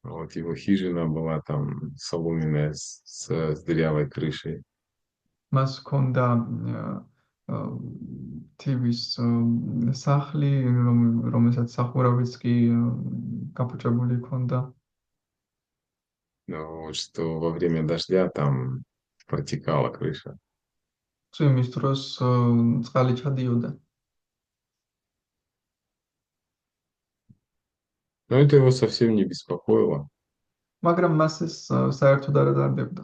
Вот его хижина была там соломенная с дырявой крышей.
მას ჰქონდა თივის სახლი, რომელსაც სახურავიც კი გაფუჭებული ჰქონდა.
Вот, что во время дождя там протекала крыша.
წვიმის დროს წყალი ჩადიოდა.
Но это его совсем не беспокоило.
მაგრამ მას ეს საერთოდ არ ადარდებდა.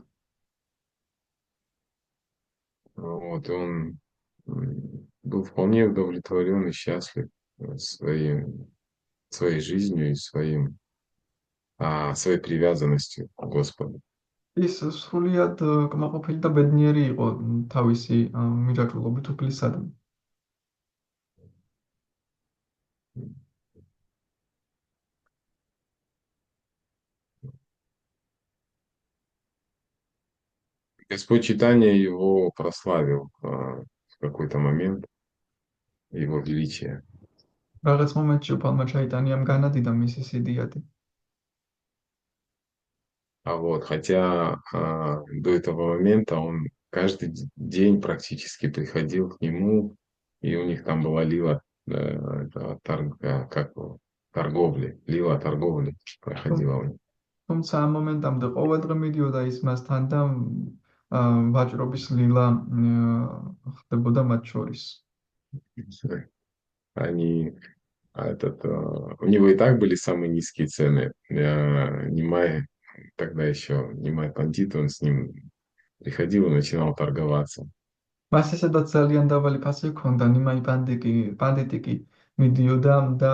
Вот, он был вполне удовлетворен и счастлив своей жизнью и своей привязанностью к Господу.
ის სრულიად კმაყოფილი და ბედნიერი იყო თავისი მიჯაჭვულობით უფლისადმი.
Господь читания его прославил в какой-то момент, его величие.
რაღაც მომენტში უფალმა ჩაიტანიამ განადიდა მისი სიდიადი.
Вот, хотя до этого момента он каждый день практически приходил к нему, и у них там была лила торговли, лила торговли проходила у них.
თუმცა ამ მომენტამდე ყოველდღე მიდიოდა ის მასთან და ვაჭრობის ლილა ხდებოდა მათ შორის.
У него и так были самые низкие цены. Нимай, тогда еще Нимай Пандит, он с ним приходил и начинал торговаться.
მას ესედაც ძალიან დაბალი ფასი ჰქონდა, ნიმაი პანდიტი კი მიდიოდა და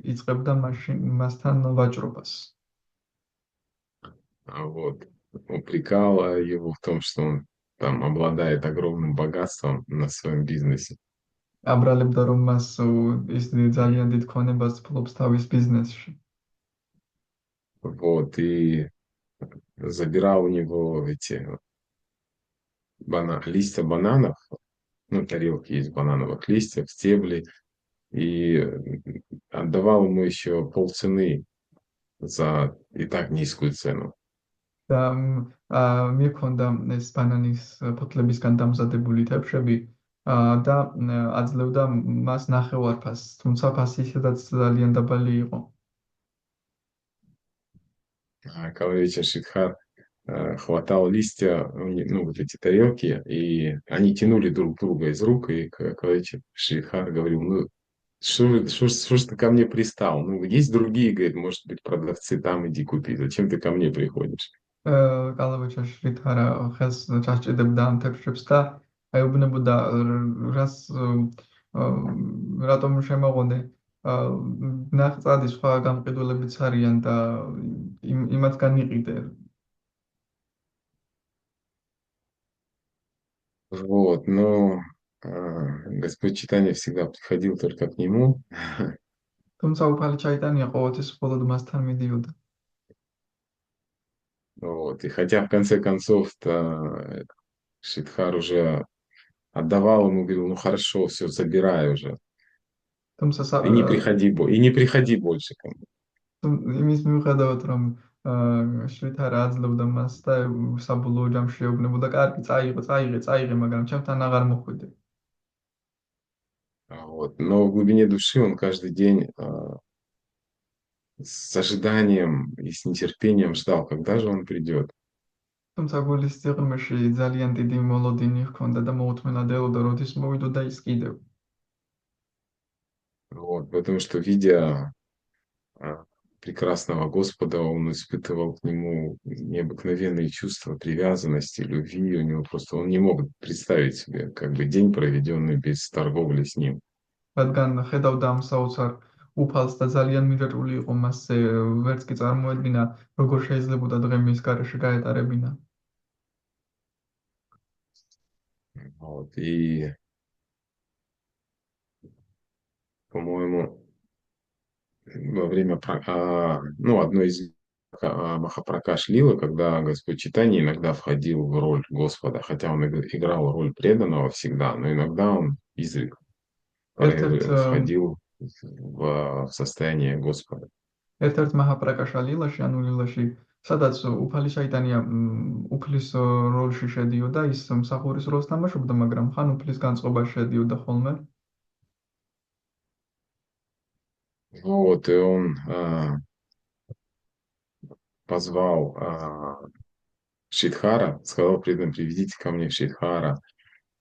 იწყებდა მასთან ვაჭრობას.
Вот. Упрекала его в том, что он там обладает огромным богатством на своем бизнесе.
აბრალებდა რომ მას ის ძალიან დიდ ქონებას ფლობს თავის ბიზნესში.
Вот, и забирал у него эти листья бананов, ну, тарелки из банановых листьев, стебли, и отдавал ему еще полцены за и так низкую цену.
და მიექონდა ეს ბანანის ფოთლებისგან დამზადებული თეფშები და აძლევდა მას ნახევარ-ფასს, თუმცა ფასი ისედაც ძალიან დაბალი იყო.
Калавечер Шидхар хватал листья, ну, вот эти тарелки, и они тянули друг друга из рук, и Калавечер Шидхар говорил, ну, что ж ты ко мне пристал? Ну, есть другие, говорит, может быть, продавцы, там иди купи, зачем ты ко мне приходишь?
კალავეჩაში რითარა ხელს ჩასჭიდებდა ამ თეფშებს და აეუბნებოდა რას რატომ შემოღონე ნახწადი სხვა გამყიდველებიც არიან და იმათ განიყიდე.
Вот, но Господь Читания всегда приходил только к нему,
თუმცა უფალი ჩაიტანია ყოველთვის მხოლოდ მასთან მიდიოდა.
вот, и хотя в конце концов Шидхар уже отдавал ему, говорил, ну хорошо, все, забирай уже.
თუმცა
И не приходи больше ко мне.
იმის მიუხედავად რომ შრითარა აძლევდა მას და საბოლოო ჯამში ეუბნებოდა კარგი წაიღე მაგრამ ჩემთან აღარ მოხვიდე.
Вот. Но в глубине души он каждый день с ожиданием и с нетерпением ждал, когда же он придет.
თუმცა გულის სიღრმეში ძალიან დიდი მოლოდინი ჰქონდა და მოუთმენად ელოდა როდის მოვიდოდა ის კიდევ.
Вот. Потому что, видя прекрасного Господа, он испытывал к нему необыкновенные чувства привязанности, любви. У него просто он не мог представить себе как бы день, проведенный без торговли с ним.
რადგან ხედავდა ამ საოცარ უფალს და ძალიან მირეწული იყო მასზე, ვერც კი წარმოედგინა, როგორ შეიძლებოდა დღე მის გარეშე გაეტარებინა.
Вот. И, по-моему, во время, ну, одной из Махапракаш Лилы, когда Господь Чайтанья иногда входил в роль Господа, хотя он играл роль преданного всегда, но иногда он изредка
ერთ-ერთ
входил в состояние Господа.
ერთ-ერთ მაჰაპრაკაშა ლილაში, ანუ ლილაში, სადაც უფალი შაიტანია უფლის როლში შედიოდა, ის მსახურის როლს თამაშობდა, მაგრამ ხან უფლის განწყობაში შედიოდა ხოლმე.
Вот, и он позвал Шидхара, сказал преданным, приведите ко мне Шидхара.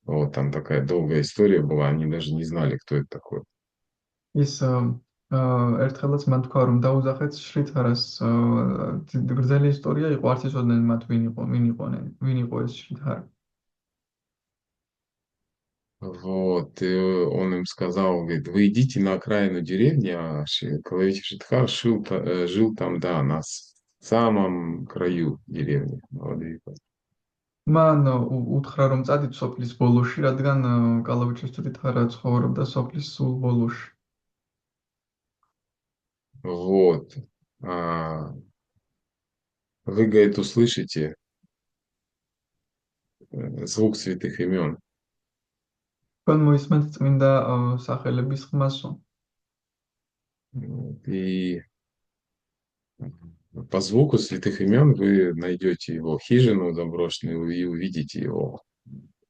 Вот, там такая долгая история была, они даже не знали, кто это такой.
ის ერთხელაც მან თქვა, რომ დაუძახეთ შრითარას გრძელი ისტორია იყო, არც იცოდნენ მათ ვინ იყო ეს შრითარა.
Вот, и он им сказал, говорит, вы идите на окраину деревни, а Калавич Шидхар жил там, да, на самом краю деревни.
მან უთხრა, რომ წადით სოფლის ბოლოში, რადგან კალავიჩის შრითარა ცხოვრობდა სოფლის სულ ბოლოში.
Вот. Вы, говорит, услышите звук святых имен.
თქვენ მოისმენთ წმინდა სახელების ხმასო.
И по звуку святых имен вы найдете его хижину заброшенную и увидите его.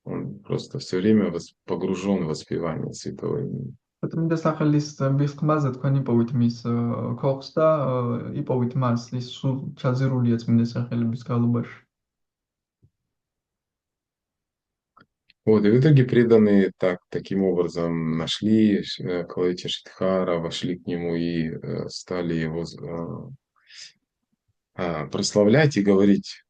Он просто все время погружен в воспевание святого имени.
წმინდა სახელის ხმაზე თქვენ იპოვით მის ქოხს და იპოვით მას, ის სულ ჩაძირულია წმინდა სახელების გალობაში.
Вот, и в итоге преданные таким образом нашли Калавича Шидхара, вошли к нему и стали его прославлять и говорить,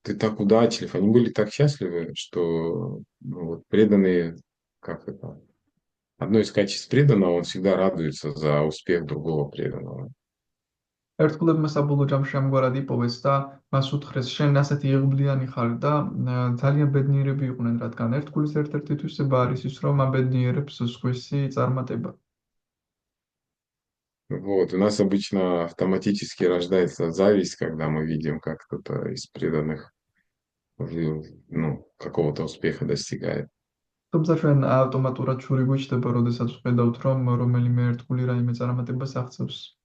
ты так удачлив. Они были так счастливы, что ну, вот, преданные, как это, одно из качеств преданного, он всегда радуется за успех другого преданного.
ერთგულებმა საბოლოო ჯამში ამგვარად იპოვეს და მას უთხრეს, შენ ასეთი იღბლიანი ხარ და ძალიან ბედნიერები იყვნენ, რადგან ერთგულის ერთ-ერთი თვისება არის ის, რომ ამ ბედნიერებს სხვისი წარმატება.
Вот, у нас обычно автоматически рождается зависть, когда мы видим, как кто-то из преданных ну, какого-то успеха достигает.
თუმცა ჩვენ ავტომატურად შური გვიჩნდება, როდესაც ვხედავთ, რომ რომელიმე ერთგული რაიმე წარმატებას აღწევს.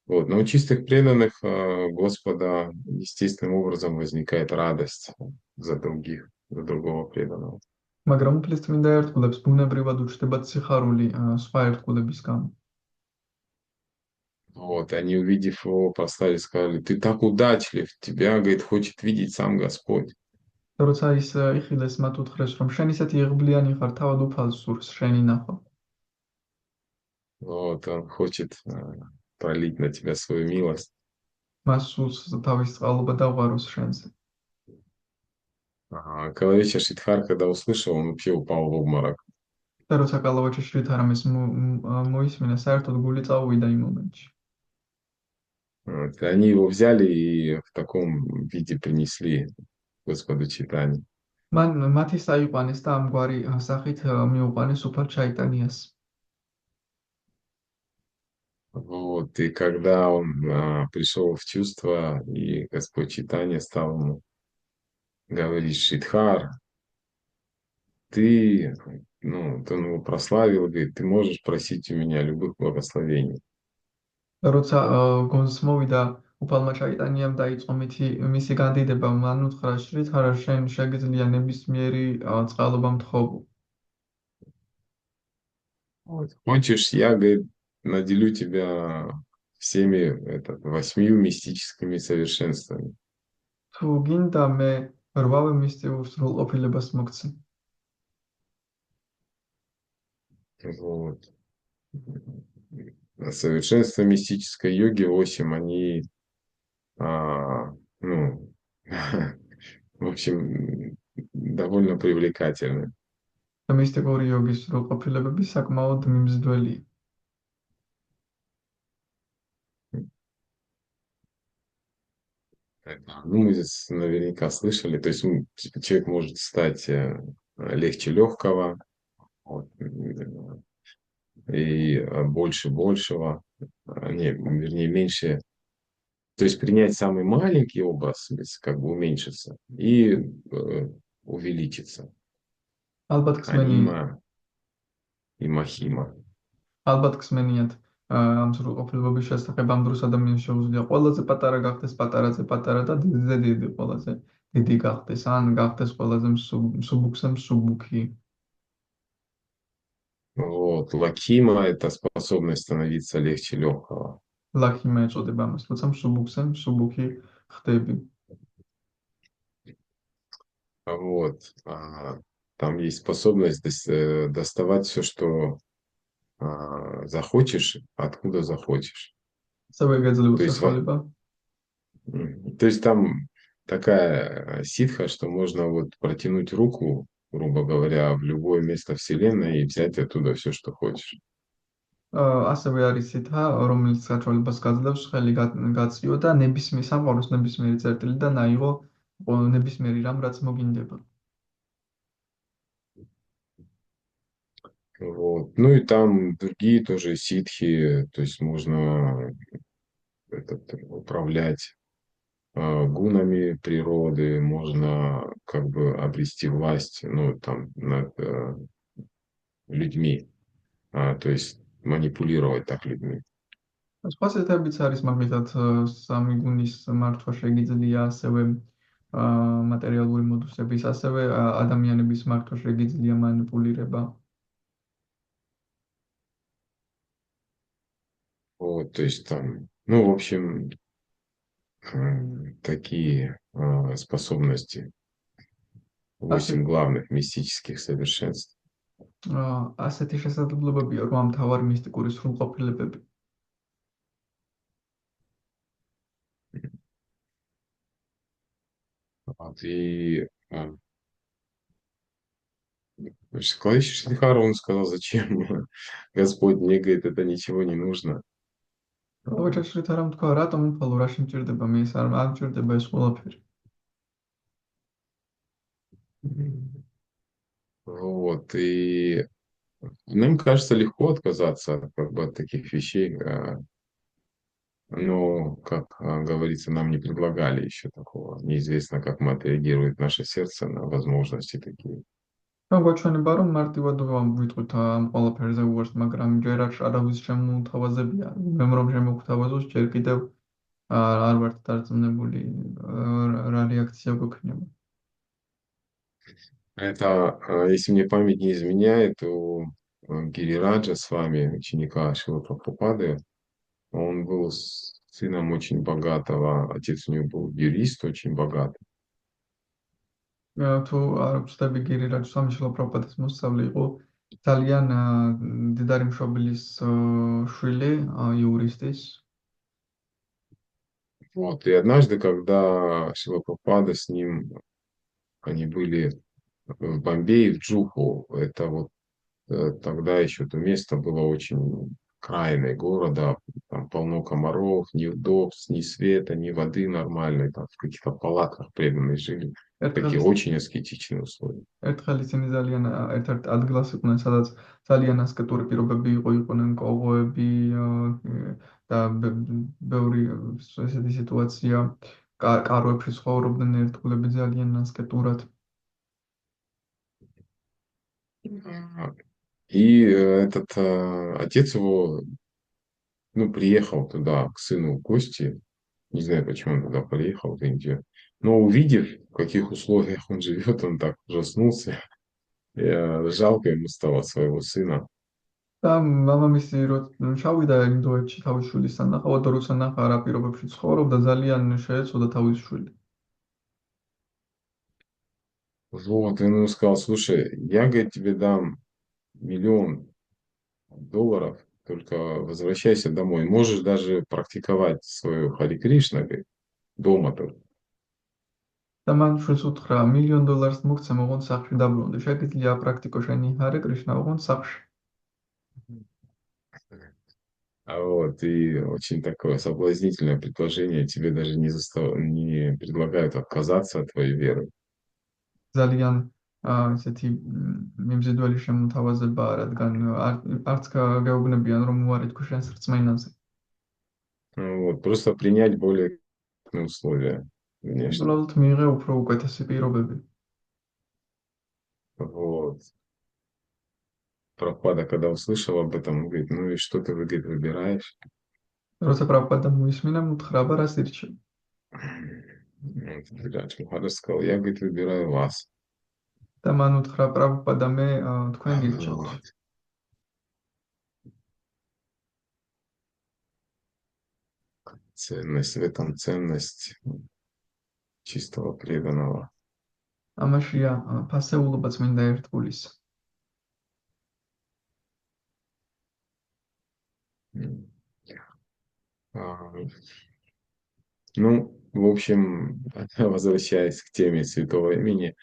Вот. Но у чистых преданных Господа естественным образом возникает радость за других, за другого преданного.
მაგრამ უფლისწმინდა ერთგულებს ბუნებრივად უჩნდებათ სიხარული სხვა ერთგულების გამო.
Вот. Они, увидев его, поставили, сказали, ты так удачлив, тебя, говорит, хочет видеть сам Господь.
როცა ის იხილეს მათ უთხრეს, რომ შენ ისეთი იღბლიანი ხარ, თავად უფალს სურს შენი ნახვა.
Вот. Он хочет пролить на тебя свою милость.
მას სურს თავის წყალობა დაღვაროს შენზე.
Калавеча Шидхар, когда услышал, он вообще упал в обморок.
და როცა კალავაჩა შრითარამ ეს მოისმინა, საერთოდ გული წაუვიდა იმ მომენტში.
Вот. И они его взяли и в таком виде принесли Господу Чайтани.
მან მათი საიყვანეს და ამგვარი სახით მიუყვანეს უფალ ჩაიტანიას.
Вот. И когда он пришел в чувство, и Господь Чайтанья стал ему говорить, Шидхар, ты, ну, вот он его прославил, говорит, ты можешь просить у меня любых благословений.
როცა გონს მოვიდა, უფალმა ჩაიტანიამ დაიწყო მისი განდიდება, მან უთხრა შრითარა, შენ შეგიძლია ნებისმიერი წყალობა მთხოვო.
Вот. Хочешь, я, говорит, наделю тебя всеми 8 мистическими совершенствами.
თუ გინდა მე 8 მისტიურ სრულყოფილებას მოგცემ.
Вот. Совершенство мистической йоги 8, они, ну, в общем, довольно привлекательны.
და მისტიკური იოგის სრულყოფილებები საკმაოდ მიმზიდველია.
Ну, мы здесь наверняка слышали, то есть человек может стать легче легкого, вот, и больше большего, не, вернее, меньше. То есть принять самый маленький образ, как бы уменьшиться, и увеличиться.
ალბათ ხსმენი
Анима и Махима.
ალბათ ხსმენიათ ამ სრულყოფილებების შესახებ ამ დროს ადამიანს შეუძლია ყველაზე პატარა გახდეს პატარაზე პატარა და დიდზე დიდი ყველაზე დიდი გახდეს ან გახდეს ყველაზე მსუბუქზე მსუბუქი.
Вот. Лакима– это способность становиться легче легкого.
ლაქიმა ეწოდება ამას, თუმცა მსუბუქზე მსუბუქი ხდები.
Вот. Там есть способность доставать все, что захочешь, откуда захочешь.
ასევე გეძლევს
То есть,
სახალება.
то есть там такая ситха, что можно вот протянуть руку, грубо говоря, в любое место Вселенной и взять оттуда все, что хочешь.
ასევე არის სიტყვა, რომელიც საშუალებას გაძლევს ხელი გაციო და ნებისმიერ სამყაროს ნებისმიერი წერტილიდან აიღო ნებისმიერი რამ, რაც მოგინდება.
Вот. Ну и там другие тоже ситхи, то есть можно управлять гунами природы, можно как бы обрести власть, ну, там, над людьми, то есть манипулировать так людьми.
სხვა სიტყვებიც არის, მაგალითად, სამი გუნის მართვა შეგიძლია, ასევე მატერიალური მოდუსების, ასევე ადამიანების მართვა შეგიძლია манипулირება.
Вот, то есть там, ну, в общем, такие способности, 8 главных мистических совершенств.
ასეთი შესაძლებლობებია 8 მთავარი მისტიკური სრულყოფილებები.
Вот, и Клавиш Шридхар, он сказал, зачем Господь, мне, говорит, это ничего не нужно.
კალავაჩა შრითარამ თქვა, რატომ უფალო, რა შემჭირდება მე, არ მჭირდება ეს ყველაფერი.
Вот, и нам кажется легко отказаться как бы от таких вещей, но, как говорится, нам не предлагали еще такого. Неизвестно, как мы отреагирует наше сердце на возможности такие.
რა გვაჩვენება, რომ მარტივად ვიტყვით ამ ყველაფერზე უარს, მაგრამ ჯერ არავის შემოუთავაზებია. მე რომ შემოგთავაზოს, ჯერ კიდევ არ ვართ დარწმუნებული, რა რეაქცია გვექნება.
Это, если мне память не изменяет, у Гирираджа с вами, ученика Шилы Прабхупады, он был сыном очень богатого, отец у него был юрист очень богатый.
თუ არ ვწდები გირი რაჯ სამშობლო პროპატის მოსწავლე იყო ძალიან დიდარი მშობლის შვილი იურისტის.
Вот. И однажды, когда Шила Прабхупада с ним, они были в Бомбее, в Джуху, это вот тогда еще то место было очень крайное города, там полно комаров, ни удобств, ни света, ни воды нормальной, там в каких-то палатках преданные жили,
ერთხელ
такие
ის
очень аскетичные условия.
ერთხელ ისინი ძალიან ერთ-ერთ ადგილას იყვნენ, სადაც ძალიან ასკეტური პირობები იყვნენ კოღოები და ბევრი ესეთი სიტუაცია. კაროებში ცხოვრობდნენ ერთგულები ძალიან ასკეტურად.
И этот отец его, ну, приехал туда к сыну в гости, не знаю, почему он туда приехал, в Индию, но увидев, в каких условиях он живет, он так ужаснулся. Жалко ему стало своего сына.
და მამამისი ჩავიდა ინდოეთში თავის შვილის სანახავად, როცა ნახა რა პირობებში ცხოვრობდა, ძალიან შეეცოდა თავის შვილი.
Вот, и он ему сказал, слушай, я, говорит, тебе дам $1 000 000, только возвращайся домой. Можешь даже практиковать свою Хари Кришна, говорит, дома только.
და მან შვილს უთხრა, $1,000,000 მოგცემ, ოღონდ სახლში დაბრუნდი. შეგიძლია აპრაქტიკო შენი ჰარე კრიშნა, ოღონდ სახლში.
Вот, и очень такое соблазнительное предложение, тебе даже не предлагают отказаться от твоей веры.
ძალიან ესეთი მიმზიდველი შემოთავაზებაა, რადგან არც გეუბნებიან, რომ უარი თქვი შენს რწმენაზე.
Вот, просто принять более условия внешние.
უბრალოდ მიიღე უფრო უკეთესი პირობები.
Вот. Прабхупада, когда услышал об этом, он говорит, ну и что ты, говорит, выбираешь?
როცა პრაბჰუპადა მოისმინა, უთხრა, აბა რას ირჩევ?
Радж Махарадж сказал, я, говорит, выбираю вас.
და მან უთხრა პრაბჰუპადა, მე თქვენ გირჩევთ.
Вот. Ценность, в этом ценность чистого преданного.
ამაშია ფასეულობა წმინდა ერთგულისა.
А, Ну, в общем, возвращаясь к теме святого имени,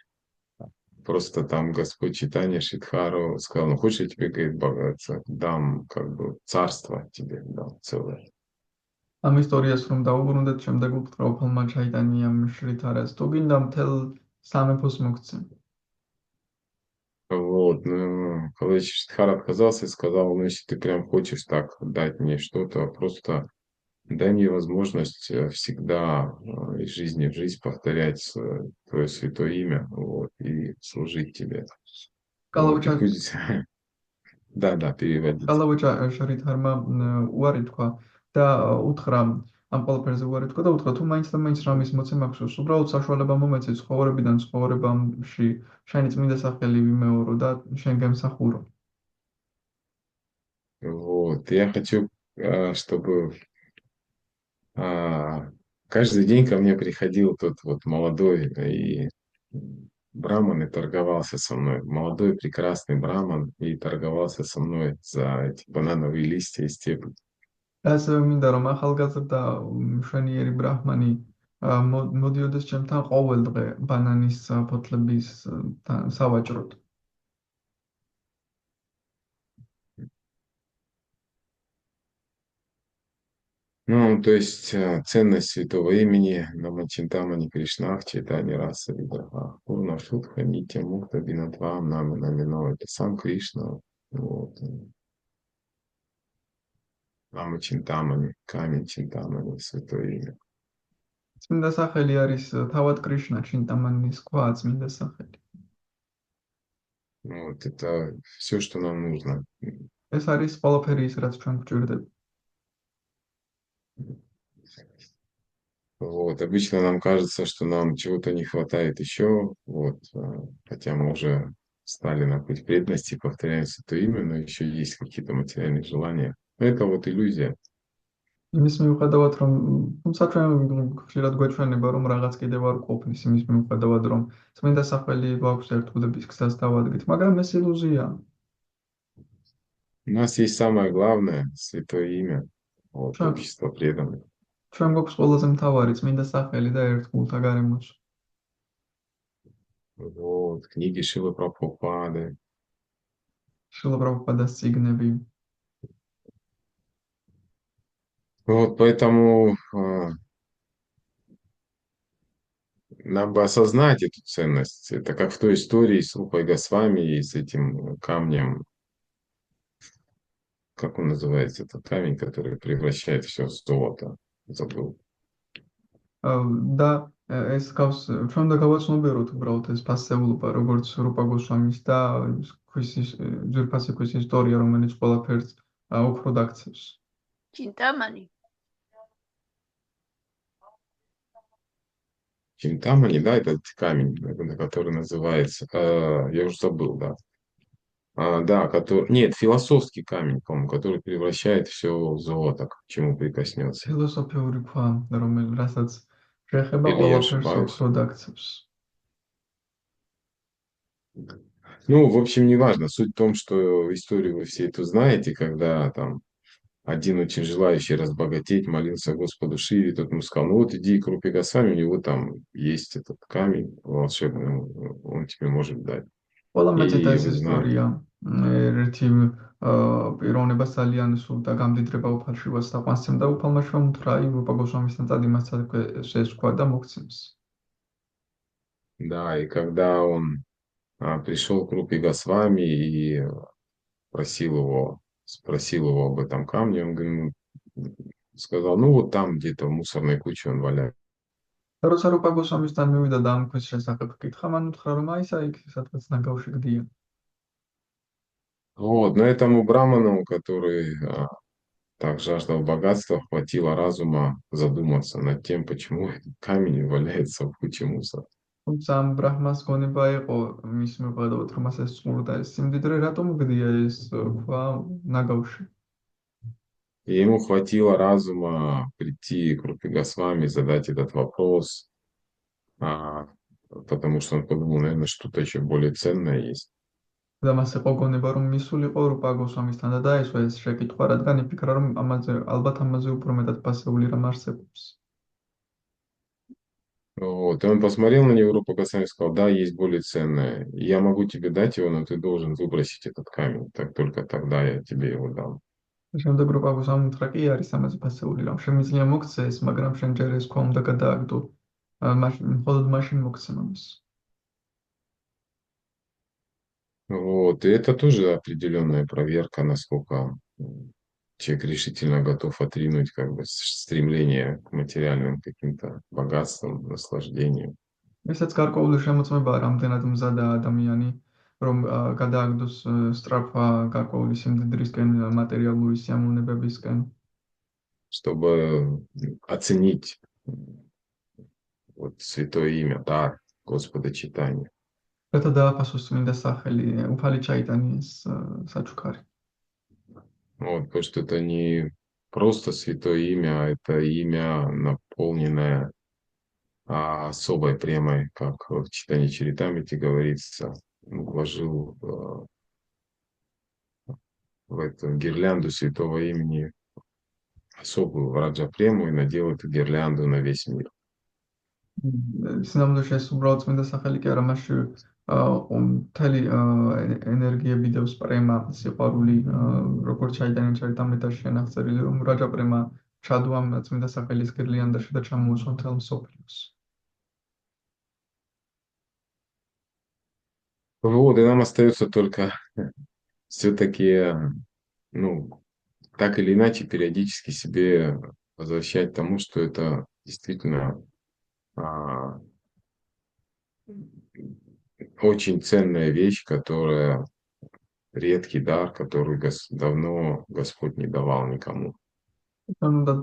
просто там Господь Чайтанья Шридхару сказал, ну хочешь, я тебе, говорит, дам как бы царство тебе, дам целое.
ამ ისტორიას რომ დავუბრუნდეთ, შემდეგ უთხრა უფალმა ჩაიტანიამ შრითარას, თუ გინდა მთელ სამეფოს მოგცემ.
Вот, ну, когда Шридхар отказался и сказал, ну, если ты прям хочешь так дать мне что-то, просто дай мне возможность всегда из жизни в жизнь повторять твое святое имя, вот, и служить тебе. Вот, и
კალავუჩა
пусть... Да, переводите.
კალავუჩა შრითარმა უარი თქვა და უთხრა ამ ყველაფერზე უარი თქვა და უთხრა თუ მაინც და მაინც რამის მოცემა გსურს, უბრალოდ საშუალება მომეცი ცხოვრებიდან ცხოვრებაში შენი წმინდა სახელი ვიმეორო და შენ გემსახურო.
Вот, я хочу, чтобы каждый день ко мне приходил тот вот молодой и браман и торговался со мной. Молодой прекрасный браман и торговался со мной за эти банановые листья и стебли.
და ასევე მინდა რომ ახალგაზრდა მშვენიერი ბრაჰმანი მოდიოდეს ჩემთან ყოველ დღე ბანანის ფოთლების სავაჭროდ.
Ну, то есть ценность святого имени Намачинтамани Кришнах, Чайтани Раса Видраха, Пурна Шутха, Нитя Мукта, Бинатвам, Нами Намино, это сам Кришна, вот. Намачинтамани, Камень Чинтамани, святое имя.
წმინდა სახელი არის თავად კრიშნა, ჩინტამანის ქვა წმინდა სახელი.
Вот это все, что нам нужно.
ეს არის ყველაფერი ის, რაც ჩვენ გვჭირდება.
Вот, обычно нам кажется, что нам чего-то не хватает еще, вот, хотя мы уже стали на путь преданности, повторяем это имя, но еще есть какие-то материальные желания. Но это вот иллюзия.
იმის მიუხედავად, რომ თუმცა ჩვენ ხშირად გვეჩვენება, რომ რაღაც კიდევ არ ყოფნის, იმის მიუხედავად, რომ წმინდა სახელი გვაქვს ერთგულების გზას დავადგეთ, მაგრამ ეს ილუზია.
У нас есть самое главное, святое имя, вот,
ჩვენ
общество преданных.
ჩვენ გვაქვს ყველაზე მთავარი წმინდა სახელი და ერთგულთა გარემოში.
Вот, книги Шилы Прабхупады.
შილა პრაბჰუპადას წიგნები.
Вот, поэтому нам бы осознать эту ценность. Это как в той истории с Рупой Госвами и с этим камнем, как он называется, этот камень, который превращает все в золото. Забыл.
და ეს გავს ჩვენ და გავაცნობიეროთ უბრალოდ ეს ფასეულობა, როგორც რუპა გოსვამის და ქვის ძვირფასი ქვის ისტორია, რომელიც ყველაფერს უფრო დაქცევს.
Чинтамани.
Чинтамани, да, этот камень, который называется, я уже забыл, да. Да, который, нет, философский камень, по-моему, который превращает все в золото, к чему прикоснется.
ფილოსოფიური ქვა, რასაც შეეხება
Или я
ყველაფერს
ошибаюсь?
უფრო დაქცევს.
Ну, в общем, неважно. Суть в том, что историю вы все эту знаете, когда там один очень желающий разбогатеть молился Господу Шиве, тот ему сказал, ну вот иди к Рупе Госвами, у него там есть этот камень волшебный, он тебе может дать.
ყველა მეწეთა
И
ეს
вы знаете,
ისტორია ერთი პიროვნება ძალიან სულდა გამდიდრება უფალშივას და ყვანსცემ და უფალმა შეუმთრა იმ რუპა გოსვამისთან წადიმასთან შეესქვა და მოგცემს.
да, и когда он пришел к Рупе Госвами и спросил его об этом камне, он сказал, ну вот там где-то в мусорной куче он валяется.
და როცა რუპა გოსვამისთან მივიდა და ამ ქვის შესახებ გითხა, მან უთხრა რომ აი იქ სადღაც ნაგავში გდია.
Вот, но этому браману, который так жаждал богатства, хватило разума задуматься над тем, почему этот камень валяется в куче мусора.
თუმცა ამ ბრაჰმას გონება იყო მის მიუხედავად რომ ასე სწყურდა ეს სიმდიდრე, რატომ გდია ეს ქვა ნაგავში?
И ему хватило разума прийти к Рупе Госвами, задать этот вопрос, а, потому что он подумал, наверное, что-то еще более ценное есть.
და მას იყო გონება რომ მისულიყო რუპა გოსვამისთან და დაესვა ეს შეკითხვა, რადგან იფიქრა რომ ალბათ ამაზე უფრო მეტად ფასეული რამ არსებობს.
Вот, и он посмотрел на него, Рупа Госвами сказал, да, есть более ценное. Я могу тебе дать его, но ты должен выбросить этот камень. Так только тогда я тебе его дам.
შემდეგ რუპა გოსვამი უთხრა კი არის ამაზე ფასეული რომ შემიძლია მოგცე ეს, მაგრამ შენ ჯერ ეს ქვა უნდა გადააგდო. მხოლოდ მაშინ მოგცემ ამას.
Вот, и это тоже определенная проверка, насколько человек решительно готов отринуть как бы стремление к материальным каким-то богатствам, наслаждению.
ესაც გარკვეული შემოწმებაა, რამდენად მზადაა ადამიანი, რომ გადააგდოს სწრაფვა გარკვეული სიმდიდრისკენ, მატერიალური სიამოვნებებისკენ.
Чтобы оценить вот святое имя, дар Господа читания.
რათა დააფასოს წმინდა სახელი, უფალი ჩაიტანიეს საჩუქარი.
Вот, потому что это не просто святое имя, а это имя, наполненное особой премой, как в читании Чаритамрити говорится, вложил в эту гирлянду святого имени особую враджа прему и надел эту гирлянду на весь мир.
სინამდვილეში ეს უბრალოდ წმინდა სახელი კი არა, მასში მთელი ენერგიები დევს პრემა, სიყვარული, როგორც ჩაიტანია ჩარიტამრიტაში შენახსენილი, რომ რაჯა პრემა ჩადო ამ წმინდა სახელის გირლიანდაში და ჩამოუსვა მთელ მსოფლიოს.
Вот, и нам остается только все-таки, ну, так или иначе, периодически себе возвращать тому, что это действительно очень ценная вещь, которая редкий дар, который давно Господь не давал никому.
თან უნდა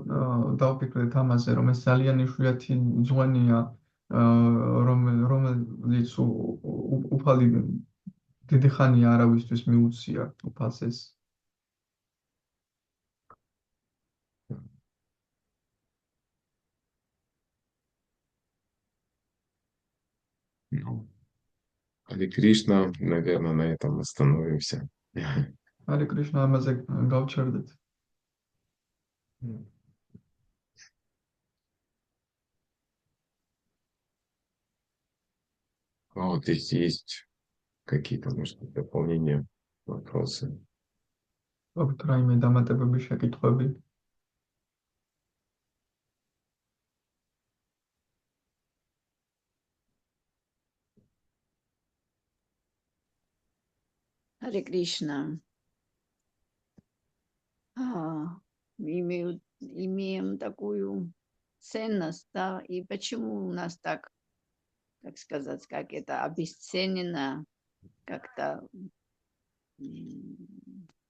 დავფიქრდეთ ამაზე, რომ ეს ძალიან იშვიათი ძღვენია, რომელიც უფალი დიდი ხანია არავისთვის მიუცია უფალს ეს.
Ну, Харе Кришна, наверное, на этом остановимся.
ჰარე კრიშნა, ამაზე გავჩერდეთ.
А вот здесь есть какие-то, может быть, дополнения, вопросы.
აქვთ რაიმე დამატებები, შეკითხვები?
Харе Кришна. Имеем такую ценность, да, и почему у нас так сказать, как это обесценено, как-то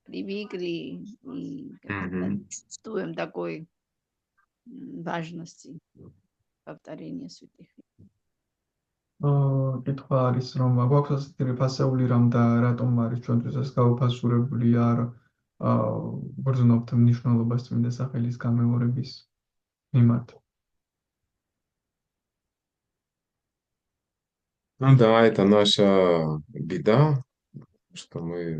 привыкли и как-то чувствуем такой важности повторения святых.
კითხვა არის, რომ გვაქვს ასეთი ფასეული რამ და რატომ არის ჩვენთვის ეს გაუფასურებული არ ბრძნობთ მნიშვნელობას წმინდა სახელის გამეორების მიმართ.
Ну да, это наша беда, что мы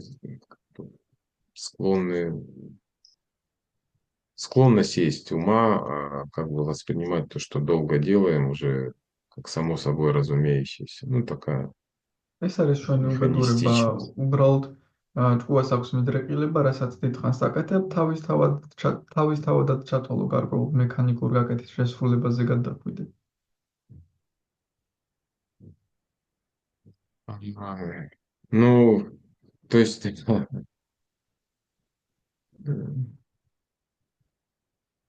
склонность есть ума, как бы воспринимать то, что долго делаем, уже как само собой разумеющееся. Ну, такая
ეს არის ჩვენი უბედურება,
механистичность.
უბრალოდ ჭკუას აქვს მიდრეკილება, რასაც დიდხანს აკეთებ, თავისთავადაც ჩათვალო გარკვეულ მექანიკურ გაკეთის შესრულებაზე გადახვიდე.
Ну, то есть, ну,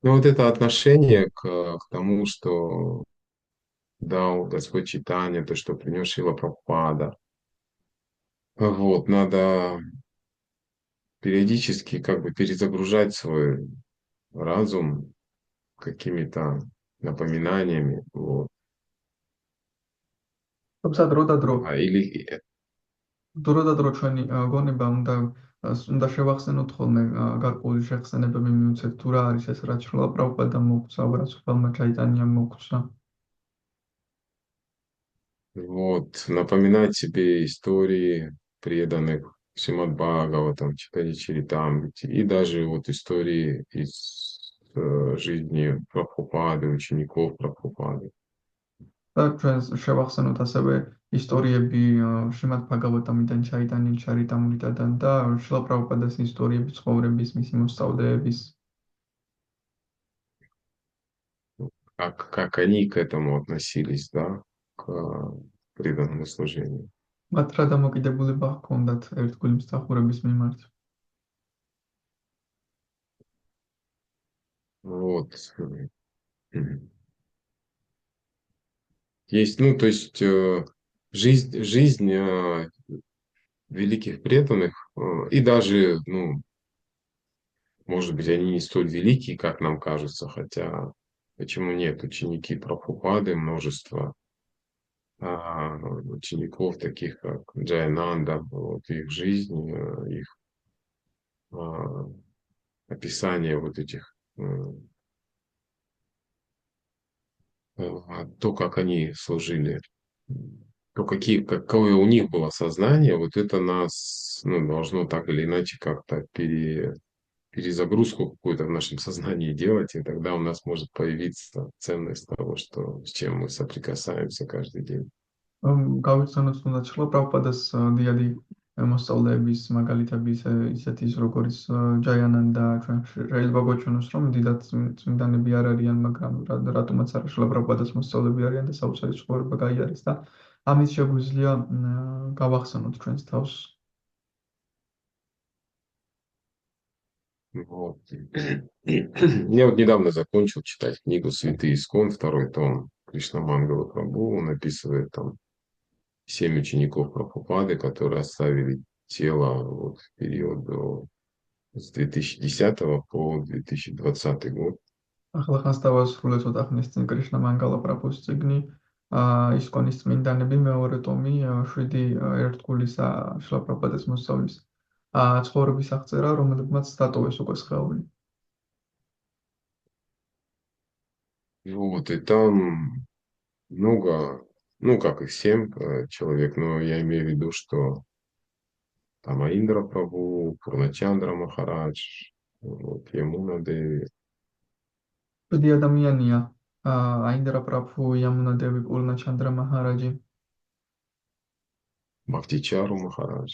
вот это отношение к тому, что дал Господь Чайтанья, то, что принес Шрила Прабхупада, вот, надо периодически как бы перезагружать свой разум какими-то напоминаниями, вот.
თუმცა დროდადრო
Или
დროდადრო ჩვენი გონება უნდა შევახსენოთ ხოლმე გარკვეული შეხსენებები მივუცეთ თუ რა არის ეს რაც შრილა პრაბჰუპადამ მოგცა, რაც უფალმა ჩაიტანიამ მოგცა.
вот, напоминать себе истории преданных Шримад Бхагаватам, Читани Чаритамрити, и даже вот истории из жизни Прабхупады, учеников Прабхупады.
და ჩვენ შევახსენოთ ასევე ისტორიები შრიმად ბჰაგავატამიდან, ჩაიტანიელ ჩარიტამრიტადან და შრილა პრაბჰუპადას ისტორიები ცხოვრების, მისი მოსწავლეების.
Как они к этому относились, да, к преданному служению.
მათ რა დამოკიდებულება ჰქონდათ ერთგული მსახურების მიმართ.
Вот. Есть, ну, то есть жизнь великих преданных, и даже, ну, может быть, они не столь великие, как нам кажется, хотя почему нет? Ученики Прабхупады, множество учеников, таких как Джаянанда, вот их жизнь, их описание вот этих, то, как они служили, то, какое у них было сознание, вот это нас, ну, должно так или иначе как-то перезагрузку какую-то в нашем сознании делать, и тогда у нас может появиться ценность того, с чем мы соприкасаемся каждый день.
გავიხსენოთ თუნდაც შრილა პრაბჰუპადას დიადი მოსწავლეების მაგალითები ისეთი როგორც ჯაიანანდა, ჩვენ შეიძლება გვაჩვენოს რომ დიდად წმინდანები არ არიან, მაგრამ რატომაც არა შრილა პრაბჰუპადას მოსწავლეები არიან და საოცარი ცხოვრება გაიარეს და ამით შეგვიძლია გავახსენოთ ჩვენს თავს.
Вот. Я вот недавно закончил читать книгу «Святый Искон», второй том Кришнамангала Прабху, он описывает там 7 учеников Прабхупады, которые оставили тело вот, в период с 2010 по 2020 год.
ახლა ხანს დავასრულე ცოტა ხნის წინ კრიშნა მანგალა პრაბჰუს წიგნი ისკონის წმინდანები მეორე ტომი 7 ერთგულისა შილა პრაბჰუპადის მოსწავლის ცხოვრების აღწერა, რომლებმაც დატოვეს უკვე სხეული.
Вот, и там много, ну, как и всем человек, но я имею в виду, что там Аиндра Прабху, Пурначандра Махарадж, вот, Ямуна Деви,
Тоді ადამიანია აინდრა პრაბჰუ, იამუნა დევი, პურნა ჩანდრა მაჰარაჯი,
Бхактичару Махарадж.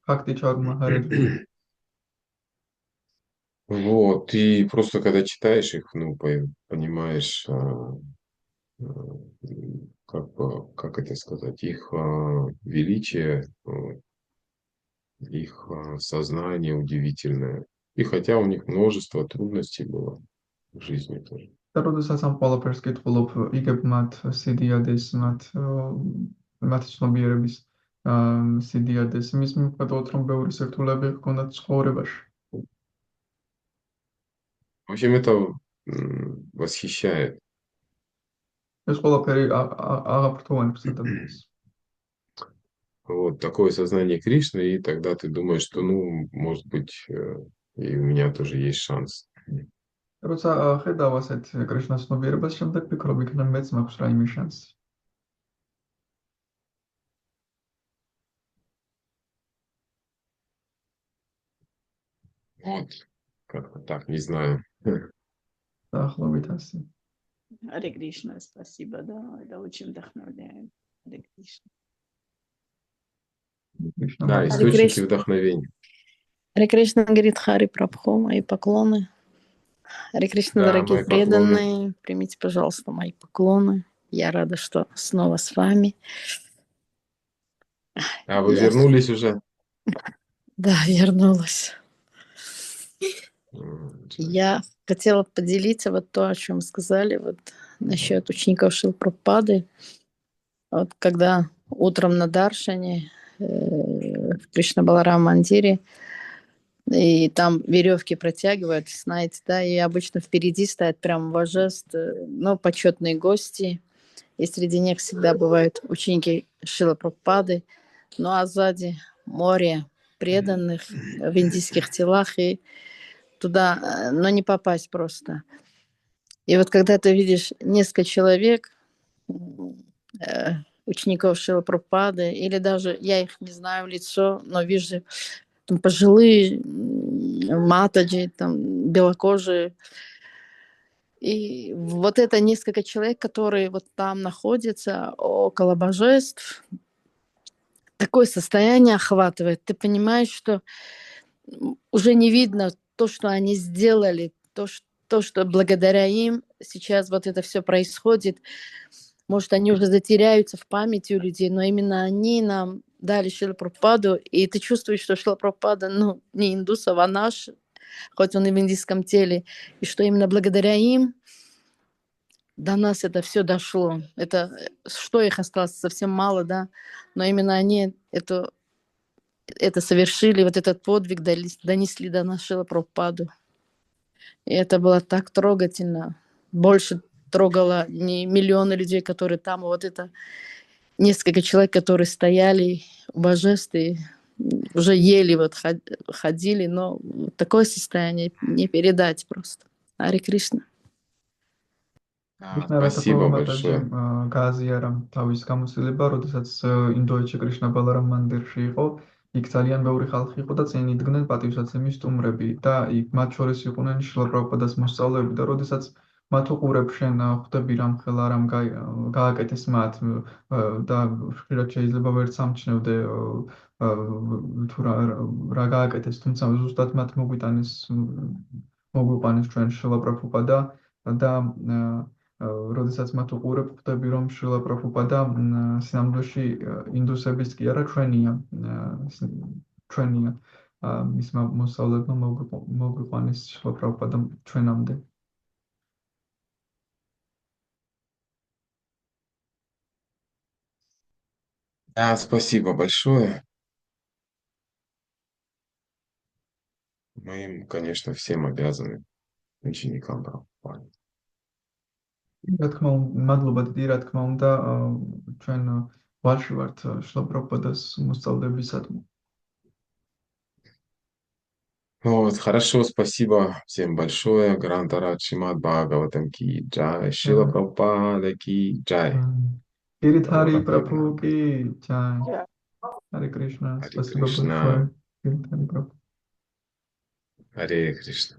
ფაქტი ჩარუ მაჰარაჯი.
Вот, и просто когда читаешь их, ну, понимаешь, как это сказать, их величие, их сознание удивительное. И хотя у них множество трудностей было в жизни тоже.
და როდესაც ამ ყველაფერს კითხულობ, იგებ მათ სიდიადეს, მათი ცნობიერების სიდიადეს, იმის მიუხედავად, რომ ბევრი სირთულეები ჰქონდათ ცხოვრებაში.
В общем, это восхищает.
ეს ყველაფერი აღაფრთოვანებს ადამიანს.
Вот такое сознание Кришны, и тогда ты думаешь, что, ну, может быть, и у меня тоже есть шанс.
როცა ხედავ ასეთ კრიშნას ცნობიერებას, შემდეგ ვფიქრობ, იქნებ მეც მაქვს რაიმე შანსი.
Вот, как-то так, не знаю.
დაახლოებით ასე.
Харе Кришна, спасибо, да, это очень вдохновляет. Харе Кришна.
კრიშნა
Да,
მაგარი.
источники вдохновения.
Харе Кришна говорит Хари Прабху, мои поклоны. Харе Кришна,
Да,
дорогие
мои поклоны.
преданные, примите, пожалуйста, мои поклоны. Я рада, что снова с вами.
А вы
Я-
вернулись уже?
Да, вернулась.
М,
Я хотела поделиться вот то, о чем сказали, вот насчет учеников Шрилы Прабхупады. Вот когда утром на Даршане в Кришна Баларам Мандире, и там веревки протягивают, знаете, да, и обычно впереди стоят прям божеств, ну, почетные гости, и среди них всегда бывают ученики Шрилы Прабхупады, ну, а сзади море преданных в индийских телах, и туда, но не попасть просто. И вот когда ты видишь несколько человек, учеников Шрилы Прабхупады, или даже, я их не знаю в лицо, но вижу там пожилые матаджи, там белокожие. И вот это несколько человек, которые вот там находятся около божеств, такое состояние охватывает. Ты понимаешь, что уже не видно то, что они сделали, то, что благодаря им сейчас вот это все происходит. Может, они уже затеряются в памяти у людей, но именно они нам дали Шрилу Прабхупаду, и ты чувствуешь, что Шрила Прабхупада, ну, не индусов, а наш, хоть он и в индийском теле, и что именно благодаря им до нас это все дошло. Это что их осталось совсем мало, да, но именно они это совершили, вот этот подвиг донесли до нас Шрилу Прабхупаду. И это было так трогательно. Больше трогало не миллионы людей, которые там, а вот это несколько человек, которые стояли у божеств и уже еле вот ходили, но такое состояние не передать просто. Харе Кришна.
კრიშნა
Спасибо
რატაკოვამატაჯი
большое.
გააზიარა თავის გამოცდილება, როდესაც ინდოეთში კრიშნა ბალარამ მანდირში იყო, იქ ძალიან ბევრი ხალხი იყო და წინ იდგნენ პატივსაცემის სტუმრები და იქ მათ შორის იყვნენ შრილა პრაბჰუპადას მოსწავლეები და როდესაც მათ უყურებ შენ ხვდები რამხელა რამ გააკეთეს მათ და ხშირად შეიძლება ვერ სამჩნევდე თუ რა გააკეთეს, თუმცა ზუსტად მათ მოგვიყვანეს ჩვენ შრილა პრაბჰუპადა და როდესაც მათ უყურებ, ხვდები რომ შრილა პრაბჰუპადა სინამდვილეში ინდუსების კი არა, ჩვენია მისმა მოსწავლეებმა მოგვიყვანეს შრილა პრაბჰუპადა ჩვენამდე.
Да, спасибо большое. Мы им, конечно, всем обязаны, ученикам Прабхупады.
რა თქმა უნდა, მადლობა დიდი, რა თქმა უნდა, ჩვენ ვარში ვართ შრილა პრაბჰუპადას მოსწავლეებისადმი.
Вот, хорошо, спасибо всем большое. Грантарат Шримад Бхагаватам ки джай. Шрила Прабхупада ки джай.
Кирит Хари
Гаура
Прабху
Премананда.
ки джай. Харе Кришна.
Харе
Спасибо
Кришна.
большое. Кирит Хари Прабху.
Харе Кришна.